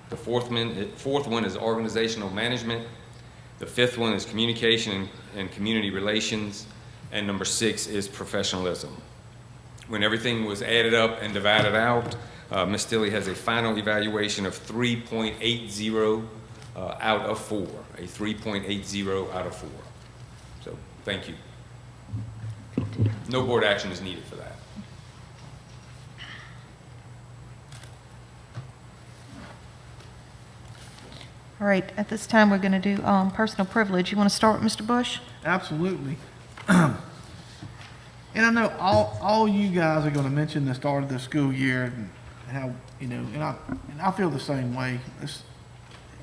The fourth one is organizational management. The fifth one is communication and community relations. And number 6 is professionalism. When everything was added up and divided out, Ms. Stilley has a final evaluation of 3.80 out of 4, a 3.80 out of 4. So, thank you. No board action is needed for that. All right, at this time, we're going to do personal privilege. You want to start with Mr. Bush? Absolutely. And I know all you guys are going to mention the start of the school year and how, and I feel the same way.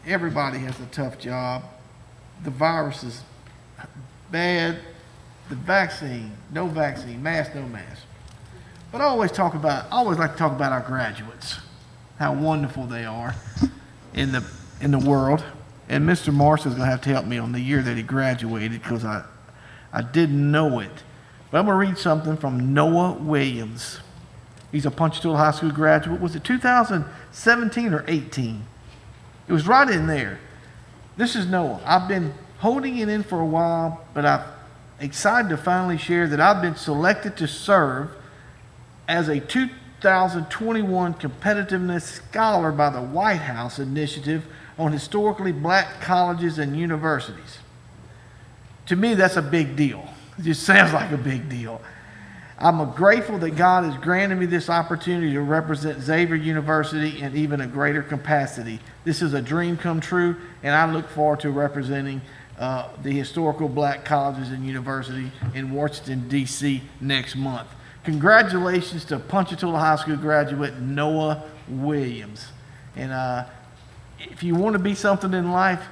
Everybody has a tough job. The virus is bad. The vaccine, no vaccine, mask, no mask. But I always like to talk about our graduates, how wonderful they are in the world. And Mr. Morris is going to have to help me on the year that he graduated, because I didn't know it. But I'm going to read something from Noah Williams. He's a Ponchatoula High School graduate. Was it 2017 or 18? It was right in there. This is Noah. I've been holding it in for a while, but I'm excited to finally share that I've been selected to serve as a 2021 Competitiveness Scholar by the White House Initiative on Historically Black Colleges and Universities. To me, that's a big deal. It just sounds like a big deal. I'm grateful that God has granted me this opportunity to represent Xavier University in even a greater capacity. This is a dream come true, and I look forward to representing the historical black colleges and university in Washington, D.C. next month. Congratulations to Ponchatoula High School graduate Noah Williams. And if you want to be something in life,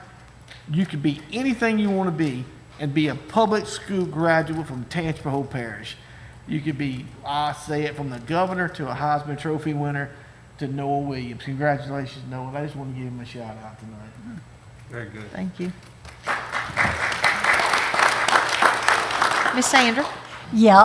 you can be anything you want to be and be a public school graduate from Tangipahoa Parish. You could be, I say it, from the governor to a Heisman Trophy winner to Noah Williams. Congratulations, Noah. I just want to give him a shout out tonight. Very good. Thank you. Ms. Sandra? Yeah,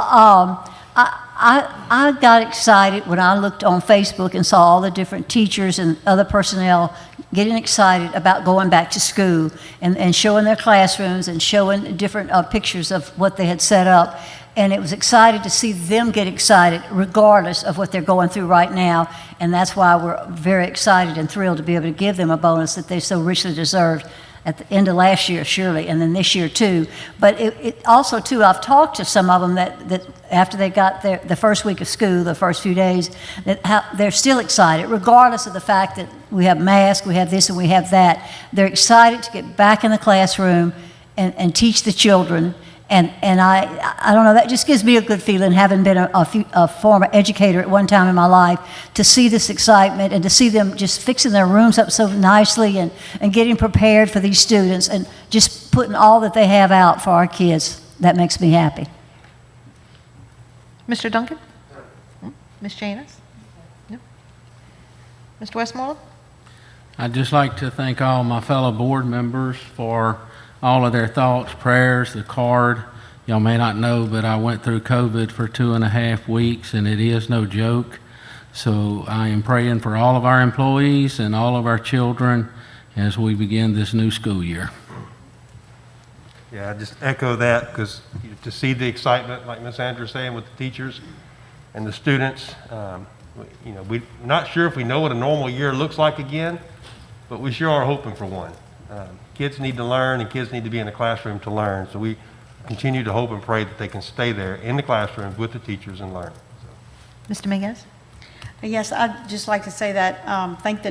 I got excited when I looked on Facebook and saw all the different teachers and other personnel getting excited about going back to school and showing their classrooms and showing different pictures of what they had set up. And it was exciting to see them get excited regardless of what they're going through right now. And that's why we're very excited and thrilled to be able to give them a bonus that they so richly deserved. at the end of last year, surely, and then this year too. But it also too, I've talked to some of them that after they got the first week of school, the first few days, that how they're still excited, regardless of the fact that we have masks, we have this and we have that. They're excited to get back in the classroom and teach the children. And I don't know, that just gives me a good feeling, having been a former educator at one time in my life, to see this excitement and to see them just fixing their rooms up so nicely and getting prepared for these students and just putting all that they have out for our kids. That makes me happy. Mr. Duncan? Ms. Janice? No? Mr. Westmoreland? I'd just like to thank all my fellow board members for all of their thoughts, prayers, the card. Y'all may not know, but I went through COVID for 2.5 weeks, and it is no joke. So I am praying for all of our employees and all of our children as we begin this new school year. Yeah, I just echo that, because to see the excitement, like Ms. Andrews saying, with the teachers and the students, we're not sure if we know what a normal year looks like again, but we sure are hoping for one. Kids need to learn, and kids need to be in the classroom to learn. So we continue to hope and pray that they can stay there in the classrooms with the teachers and learn. Mr. Mingus? Yes, I'd just like to say that, thank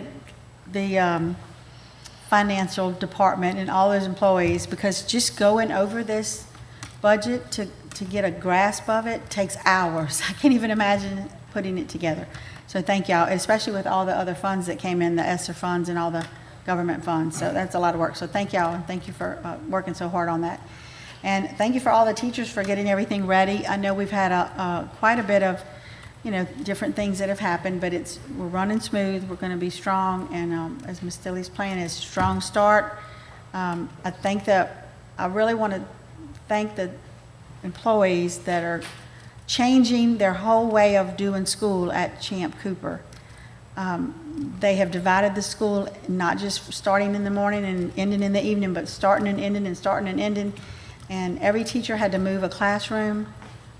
the financial department and all those employees, because just going over this budget to get a grasp of it takes hours. I can't even imagine putting it together. So thank y'all, especially with all the other funds that came in, the ESSER funds and all the government funds. So that's a lot of work. So thank y'all, and thank you for working so hard on that. And thank you for all the teachers for getting everything ready. I know we've had quite a bit of, different things that have happened, but we're running smooth. We're going to be strong, and as Ms. Stilley's plan is, strong start. I really want to thank the employees that are changing their whole way of doing school at Champ Cooper. They have divided the school, not just starting in the morning and ending in the evening, but starting and ending and starting and ending. And every teacher had to move a classroom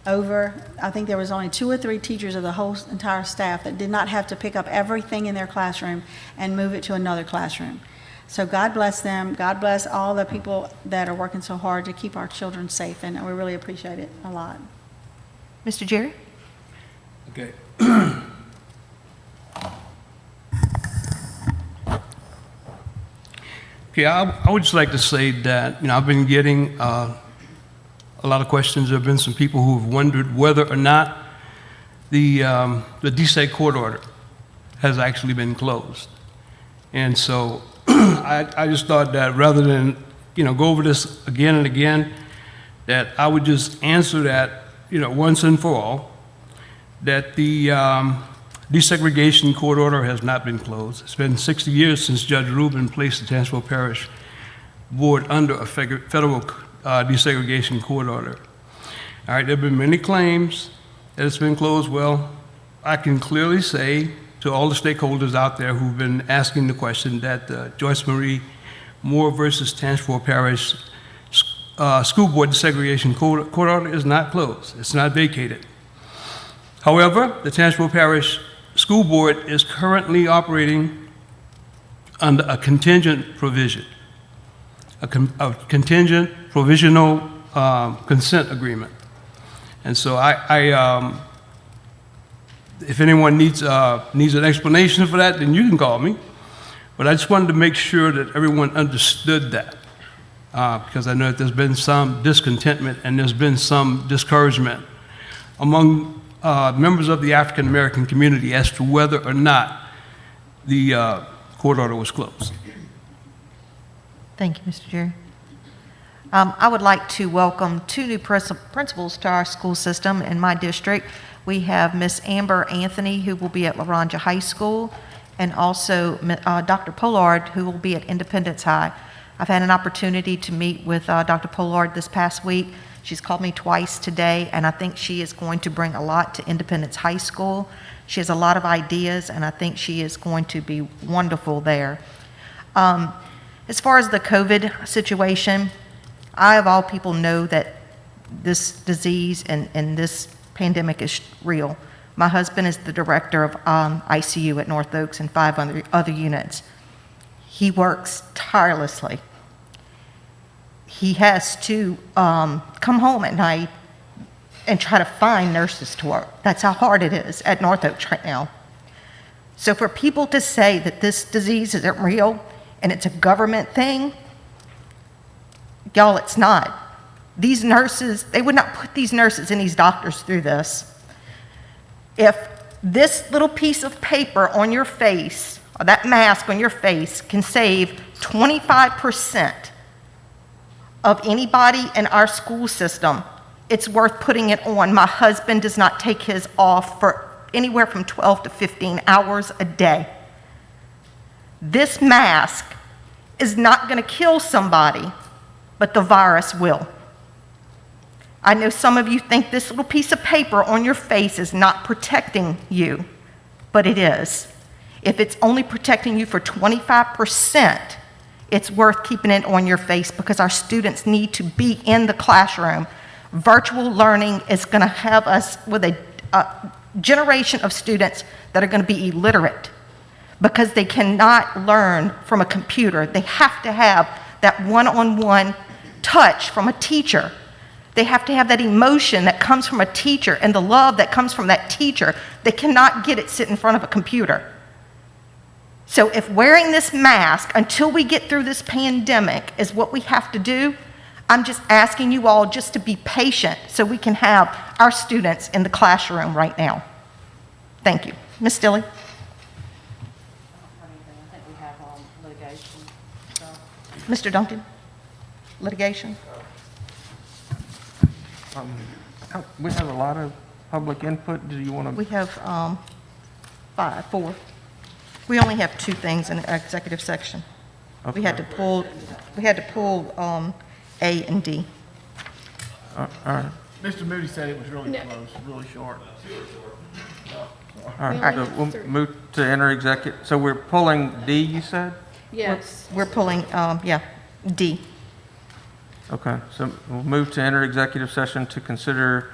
over. I think there was only 2 or 3 teachers of the whole entire staff that did not have to pick up everything in their classroom and move it to another classroom. So God bless them. God bless all the people that are working so hard to keep our children safe, and we really appreciate it a lot. Mr. Jerry? Okay. Okay, I would just like to say that, I've been getting a lot of questions. There have been some people who have wondered whether or not the DSEG court order has actually been closed. And so I just thought that rather than, go over this again and again, that I would just answer that, once and for all, that the desegregation court order has not been closed. It's been 60 years since Judge Rubin placed the Tangipahoa Parish Board under a federal desegregation court order. All right, there have been many claims that it's been closed. Well, I can clearly say to all the stakeholders out there who've been asking the question that the Joyce Marie Moore versus Tangipahoa Parish School Board desegregation court order is not closed. It's not vacated. However, the Tangipahoa Parish School Board is currently operating under a contingent provision, a contingent provisional consent agreement. And so if anyone needs an explanation for that, then you can call me. But I just wanted to make sure that everyone understood that, because I know that there's been some discontentment and there's been some discouragement among members of the African American community as to whether or not the court order was closed. Thank you, Mr. Jerry. I would like to welcome 2 new principals to our school system in my district. We have Miss Amber Anthony, who will be at Laranja High School, and also Dr. Pollard, who will be at Independence High. I've had an opportunity to meet with Dr. Pollard this past week. She's called me twice today, and I think she is going to bring a lot to Independence High School. She has a lot of ideas, and I think she is going to be wonderful there. As far as the COVID situation, I, of all people, know that this disease and this pandemic is real. My husband is the director of ICU at North Oaks and 5 other units. He works tirelessly he has to come home at night and try to find nurses to work. That's how hard it is at North Oaks right now. So for people to say that this disease isn't real and it's a government thing, y'all, it's not. These nurses, they would not put these nurses and these doctors through this. If this little piece of paper on your face, or that mask on your face, can save 25% of anybody in our school system, it's worth putting it on. My husband does not take his off for anywhere from 12 to 15 hours a day. This mask is not going to kill somebody, but the virus will. I know some of you think this little piece of paper on your face is not protecting you, but it is. If it's only protecting you for 25%, it's worth keeping it on your face because our students need to be in the classroom. Virtual learning is going to have us with a generation of students that are going to be illiterate because they cannot learn from a computer. They have to have that one-on-one touch from a teacher. They have to have that emotion that comes from a teacher and the love that comes from that teacher. They cannot get it sit in front of a computer. So if wearing this mask until we get through this pandemic is what we have to do, I'm just asking you all just to be patient so we can have our students in the classroom right now. Thank you. Ms. Stilley? I think we have litigation. Mr. Duncan? Litigation? We have a lot of public input. Do you want to? We have 4. We only have 2 things in the executive section. Okay. We had to pull A and D. All right. Mr. Moody said it was really No. close, really short. All We right. only So have we'll 3. move to enter executive. So we're pulling D, you said? Yes. We're pulling, D. Okay. So we'll move to enter executive session to consider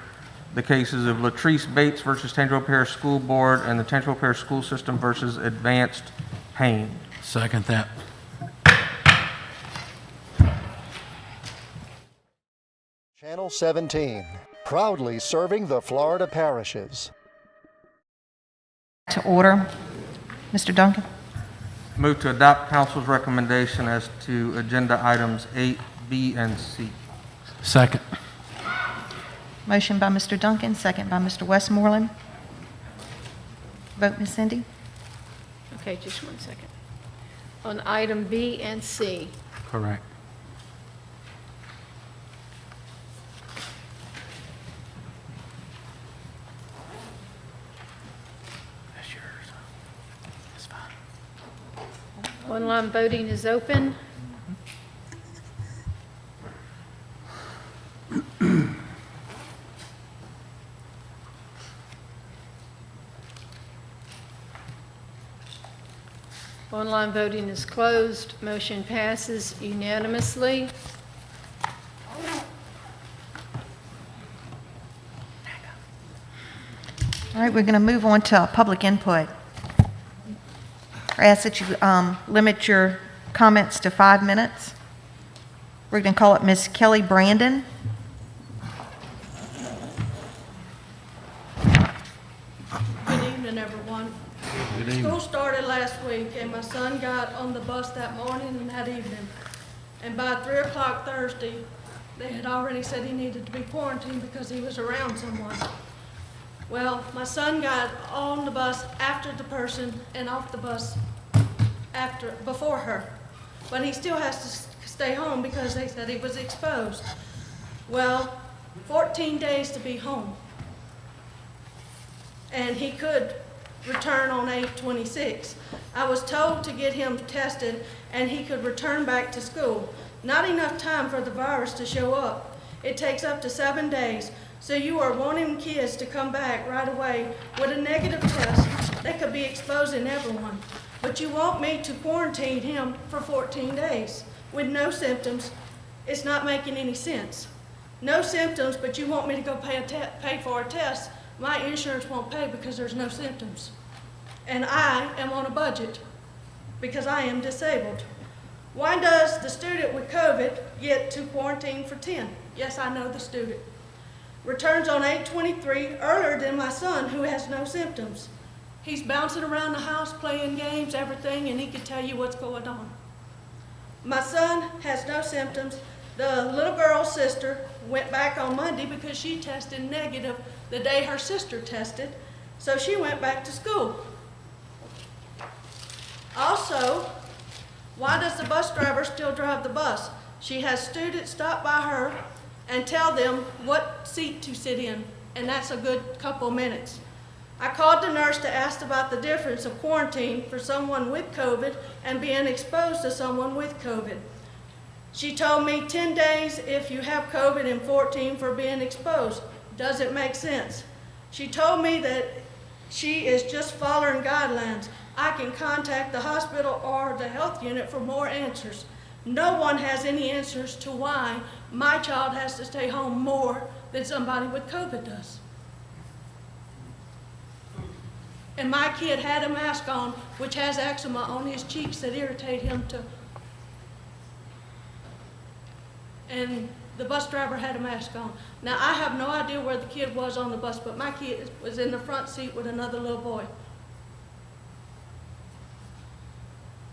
the cases of Latrice Bates versus Tangipahoa Parish School Board and the Tangipahoa Parish School System versus Advanced Pain. Second that. Channel 17, proudly serving the Florida parishes. To order. Mr. Duncan? Move to adopt council's recommendation as to agenda items 8, B, and C. Second. Motion by Mr. Duncan, second by Mr. Westmoreland. Vote, Ms. Cindy? Okay, just 1 second. On item B and C. Correct. That's yours. It's fine. Online voting is open. Online voting is closed. Motion passes unanimously. All right, we're going to move on to public input. I ask that you limit your comments to 5 minutes. We're going to call it Ms. Kelly Brandon. Good evening, everyone. School started last week, and my son got on the bus that morning and that evening. And by 3 o'clock Thursday, they had already said he needed to be quarantined because he was around someone. My son got on the bus after the person and off the bus before her. But he still has to stay home because they said he was exposed. 14 days to be home. And he could return on 8/26. I was told to get him tested and he could return back to school. Not enough time for the virus to show up. It takes up to 7 days. So you are wanting kids to come back right away with a negative test that could be exposing everyone. But you want me to quarantine him for 14 days with no symptoms. It's not making any sense. No symptoms, but you want me to go pay for a test. My insurance won't pay because there's no symptoms. And I am on a budget because I am disabled. Why does the student with COVID get to quarantine for 10? Yes, I know the student. Returns on 8/23 earlier than my son, who has no symptoms. He's bouncing around the house, playing games, everything, and he can tell you what's going on. My son has no symptoms. The little girl's sister went back on Monday because she tested negative the day her sister tested, so she went back to school. Also, why does the bus driver still drive the bus? She has students stop by her and tell them what seat to sit in, and that's a good couple minutes. I called the nurse to ask about the difference of quarantine for someone with COVID and being exposed to someone with COVID. She told me 10 days if you have COVID and 14 for being exposed. Does it make sense? She told me that she is just following guidelines. I can contact the hospital or the health unit for more answers. No one has any answers to why my child has to stay home more than somebody with COVID does. And my kid had a mask on, which has eczema on his cheeks that irritate him to. And the bus driver had a mask on. Now, I have no idea where the kid was on the bus, but my kid was in the front seat with another little boy.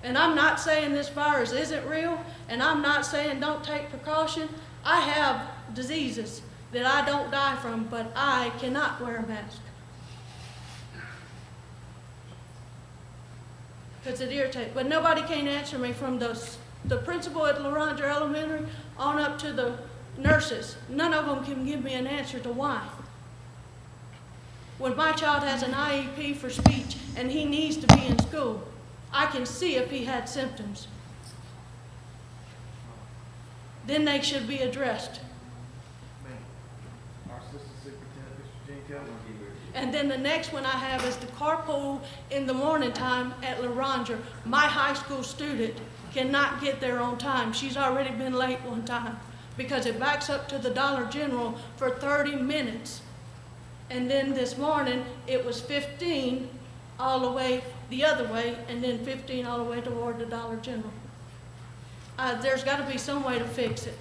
And I'm not saying this virus isn't real, and I'm not saying don't take precaution. I have diseases that I don't die from, but I cannot wear a mask. Because it irritates. But nobody can answer me from the principal at Laranja Elementary on up to the nurses. None of them can give me an answer to why. When my child has an IEP for speech and he needs to be in school, I can see if he had symptoms. Then they should be addressed. Our Assistant Superintendent, Mr. Jinko. And then the next one I have is the carpool in the morning time at Laranja. My high school student cannot get there on time. She's already been late one time because it backs up to the Dollar General for 30 minutes. And then this morning, it was 15 all the way the other way, and then 15 all the way toward the Dollar General. There's got to be some way to fix it.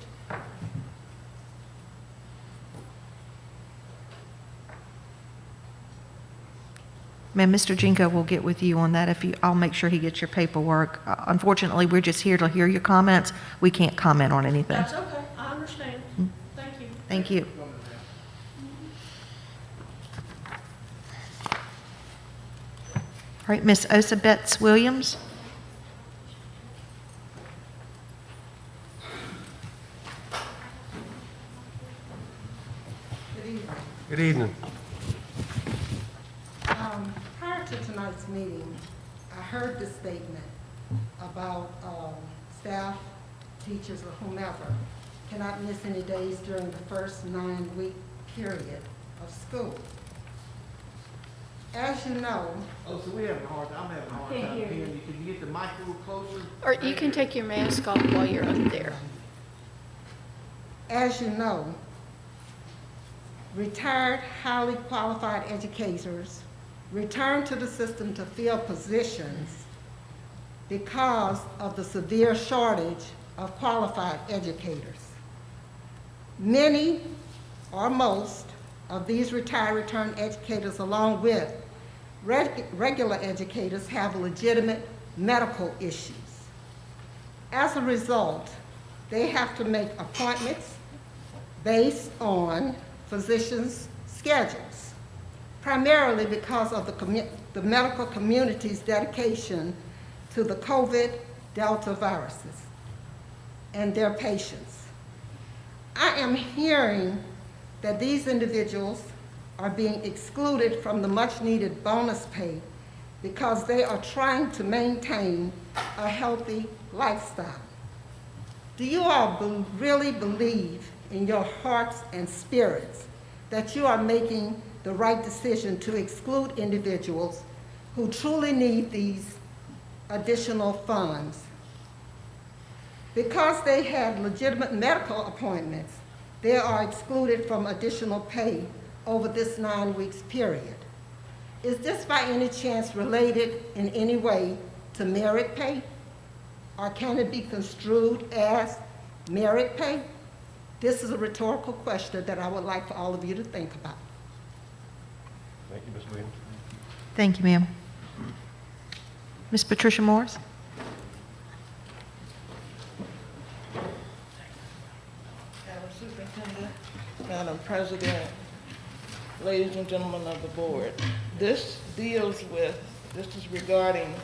Ma'am, Mr. Jinko will get with you on that. I'll make sure he gets your paperwork. Unfortunately, we're just here to hear your comments. We can't comment on anything. That's okay. I understand. Thank you. Thank you. All right, Ms. Osa Betts-Williams. Good evening. Prior to tonight's meeting, I heard the statement about staff, teachers, or whomever cannot miss any days during the first 9-week period of school. As you know... Oh, so I'm having a hard time hearing you. Can you get the mic a little closer? Or you can take your mask off while you're up there. As you know, retired, highly qualified educators return to the system to fill positions because of the severe shortage of qualified educators. Many or most of these retired return educators, along with regular educators, have legitimate medical issues. As a result, they have to make appointments based on physicians' schedules, primarily because of the medical community's dedication to the COVID Delta viruses and their patients. I am hearing that these individuals are being excluded from the much-needed bonus pay because they are trying to maintain a healthy lifestyle. Do you all really believe in your hearts and spirits that you are making the right decision to exclude individuals who truly need these additional funds? Because they had legitimate medical appointments, they are excluded from additional pay over this 9 weeks period. Is this by any chance related in any way to merit pay? or can it be construed as merit pay? This is a rhetorical question that I would like for all of you to think about. Thank you, Ms. Williams. Thank you, ma'am. Ms. Patricia Morris? Madam Superintendent, Madam President, ladies and gentlemen of the board, this is regarding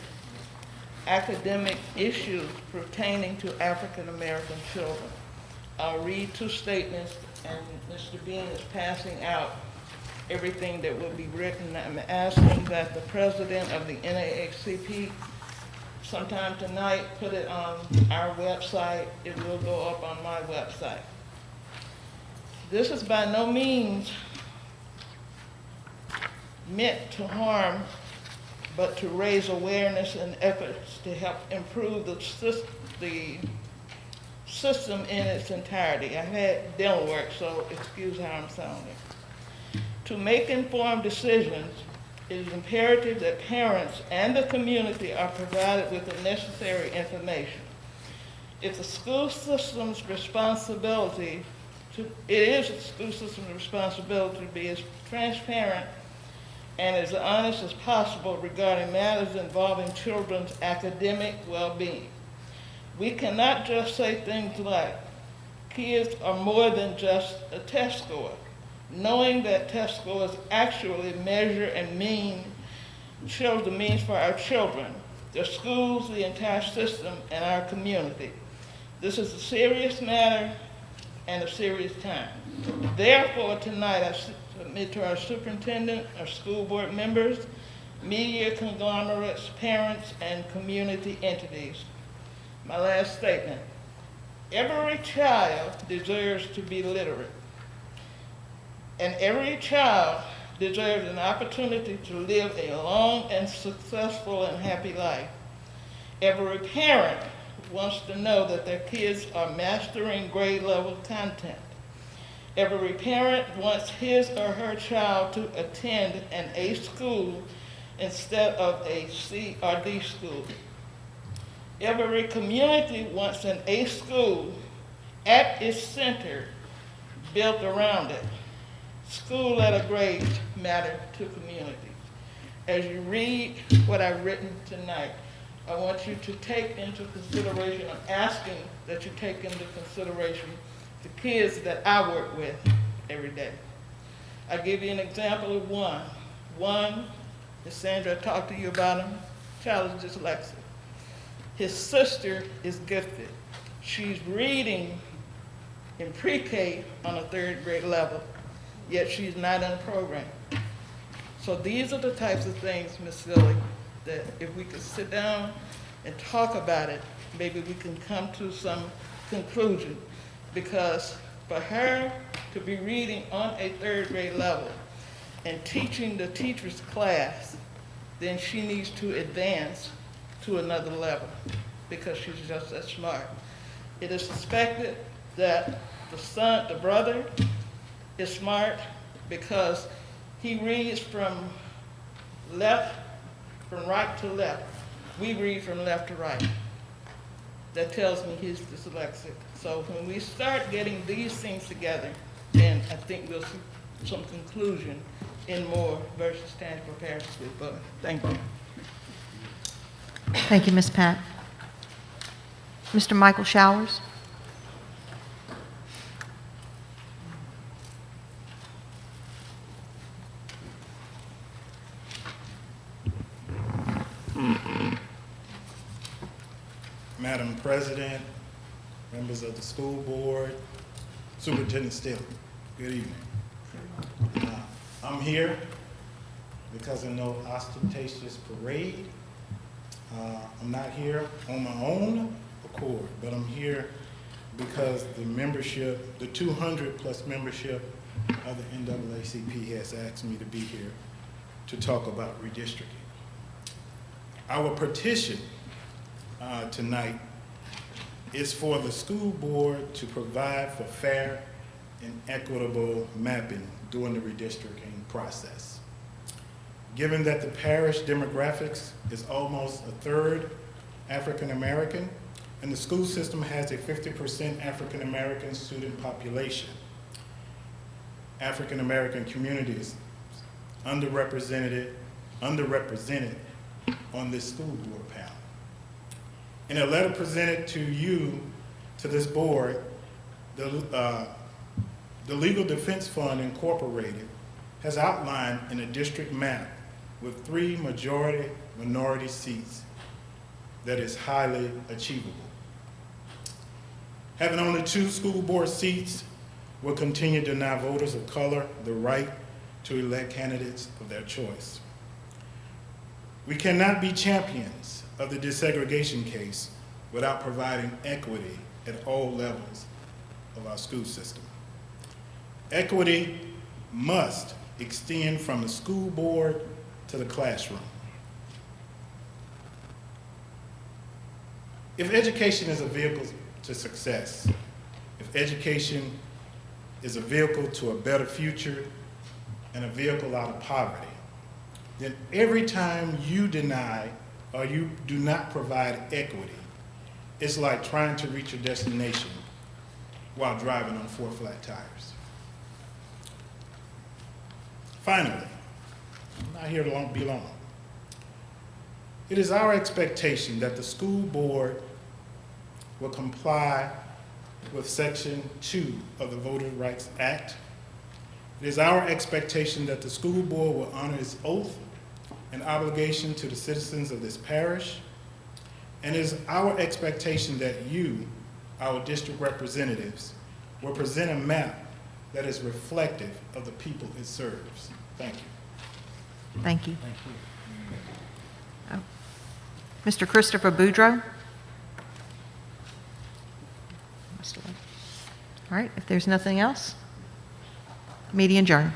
academic issues pertaining to African American children. I'll read two statements, and Mr. Bean is passing out everything that will be written. I'm asking that the president of the NAACP sometime tonight put it on our website. It will go up on my website. This is by no means meant to harm, but to raise awareness and efforts to help improve the system in its entirety. I've had dental work, so excuse how I'm sounding. To make informed decisions, it is imperative that parents and the community are provided with the necessary information. It's the school system's responsibility to be as transparent and as honest as possible regarding matters involving children's academic well-being. We cannot just say things like, kids are more than just a test score, knowing that test scores actually measure and show the means for our children, the schools, the entire system, and our community. This is a serious matter and a serious time. Therefore, tonight I submit to our superintendent, our school board members, media conglomerates, parents, and community entities. My last statement. Every child deserves to be literate, and every child deserves an opportunity to live a long and successful and happy life. Every parent wants to know that their kids are mastering grade level content. Every parent wants his or her child to attend an A school instead of a C or D school. Every community wants an A school at its center built around it. School letter grades matter to community. As you read what I've written tonight, I want you to take into consideration, I'm asking that you take into consideration the kids that I work with every day. I'll give you an example of one. One, as Sandra talked to you about him, child is dyslexic. His sister is gifted. She's reading in pre-K on a 3rd grade level, yet she's not in a program. So these are the types of things, Ms. Silly, that if we could sit down and talk about it, maybe we can come to some conclusion. Because for her to be reading on a 3rd grade level and teaching the teacher's class, then she needs to advance to another level because she's just that smart. It is suspected that the brother is smart because he reads from right to left. We read from left to right. That tells me he's dyslexic. So when we start getting these things together, then I think we'll see some conclusion in Moore versus Tangipahoa Parish School Board. Thank you. Thank you, Ms. Pat. Mr. Michael Showers? Madam President, members of the school board, Superintendent Still, good evening. I'm here because of no ostentatious parade. I'm not here on my own accord, but I'm here because the membership, the 200 plus membership of the NAACP has asked me to be here to talk about redistricting. Our petition tonight is for the school board to provide for fair and equitable mapping during the redistricting process. Given that the parish demographics is almost a third African American, and the school system has a 50% African American student population. African American communities underrepresented on this school board panel. In a letter presented to you, to this board, the Legal Defense Fund Incorporated has outlined in a district map with 3 majority-minority seats that is highly achievable. Having only 2 school board seats will continue to deny voters of color the right to elect candidates of their choice. We cannot be champions of the desegregation case without providing equity at all levels of our school system. Equity must extend from the school board to the classroom. If education is a vehicle to success, if education is a vehicle to a better future and a vehicle out of poverty, then every time you deny or you do not provide equity, it's like trying to reach your destination while driving on 4 flat tires. Finally, I'm not here to be long. It is our expectation that the school board will comply with Section 2 of the Voting Rights Act. It is our expectation that the school board will honor its oath and obligation to the citizens of this parish. And it is our expectation that you, our district representatives, will present a map that is reflective of the people it serves. Thank you. Thank you. Mr. Christopher Boudreau? All right, if there's nothing else, meeting adjourned.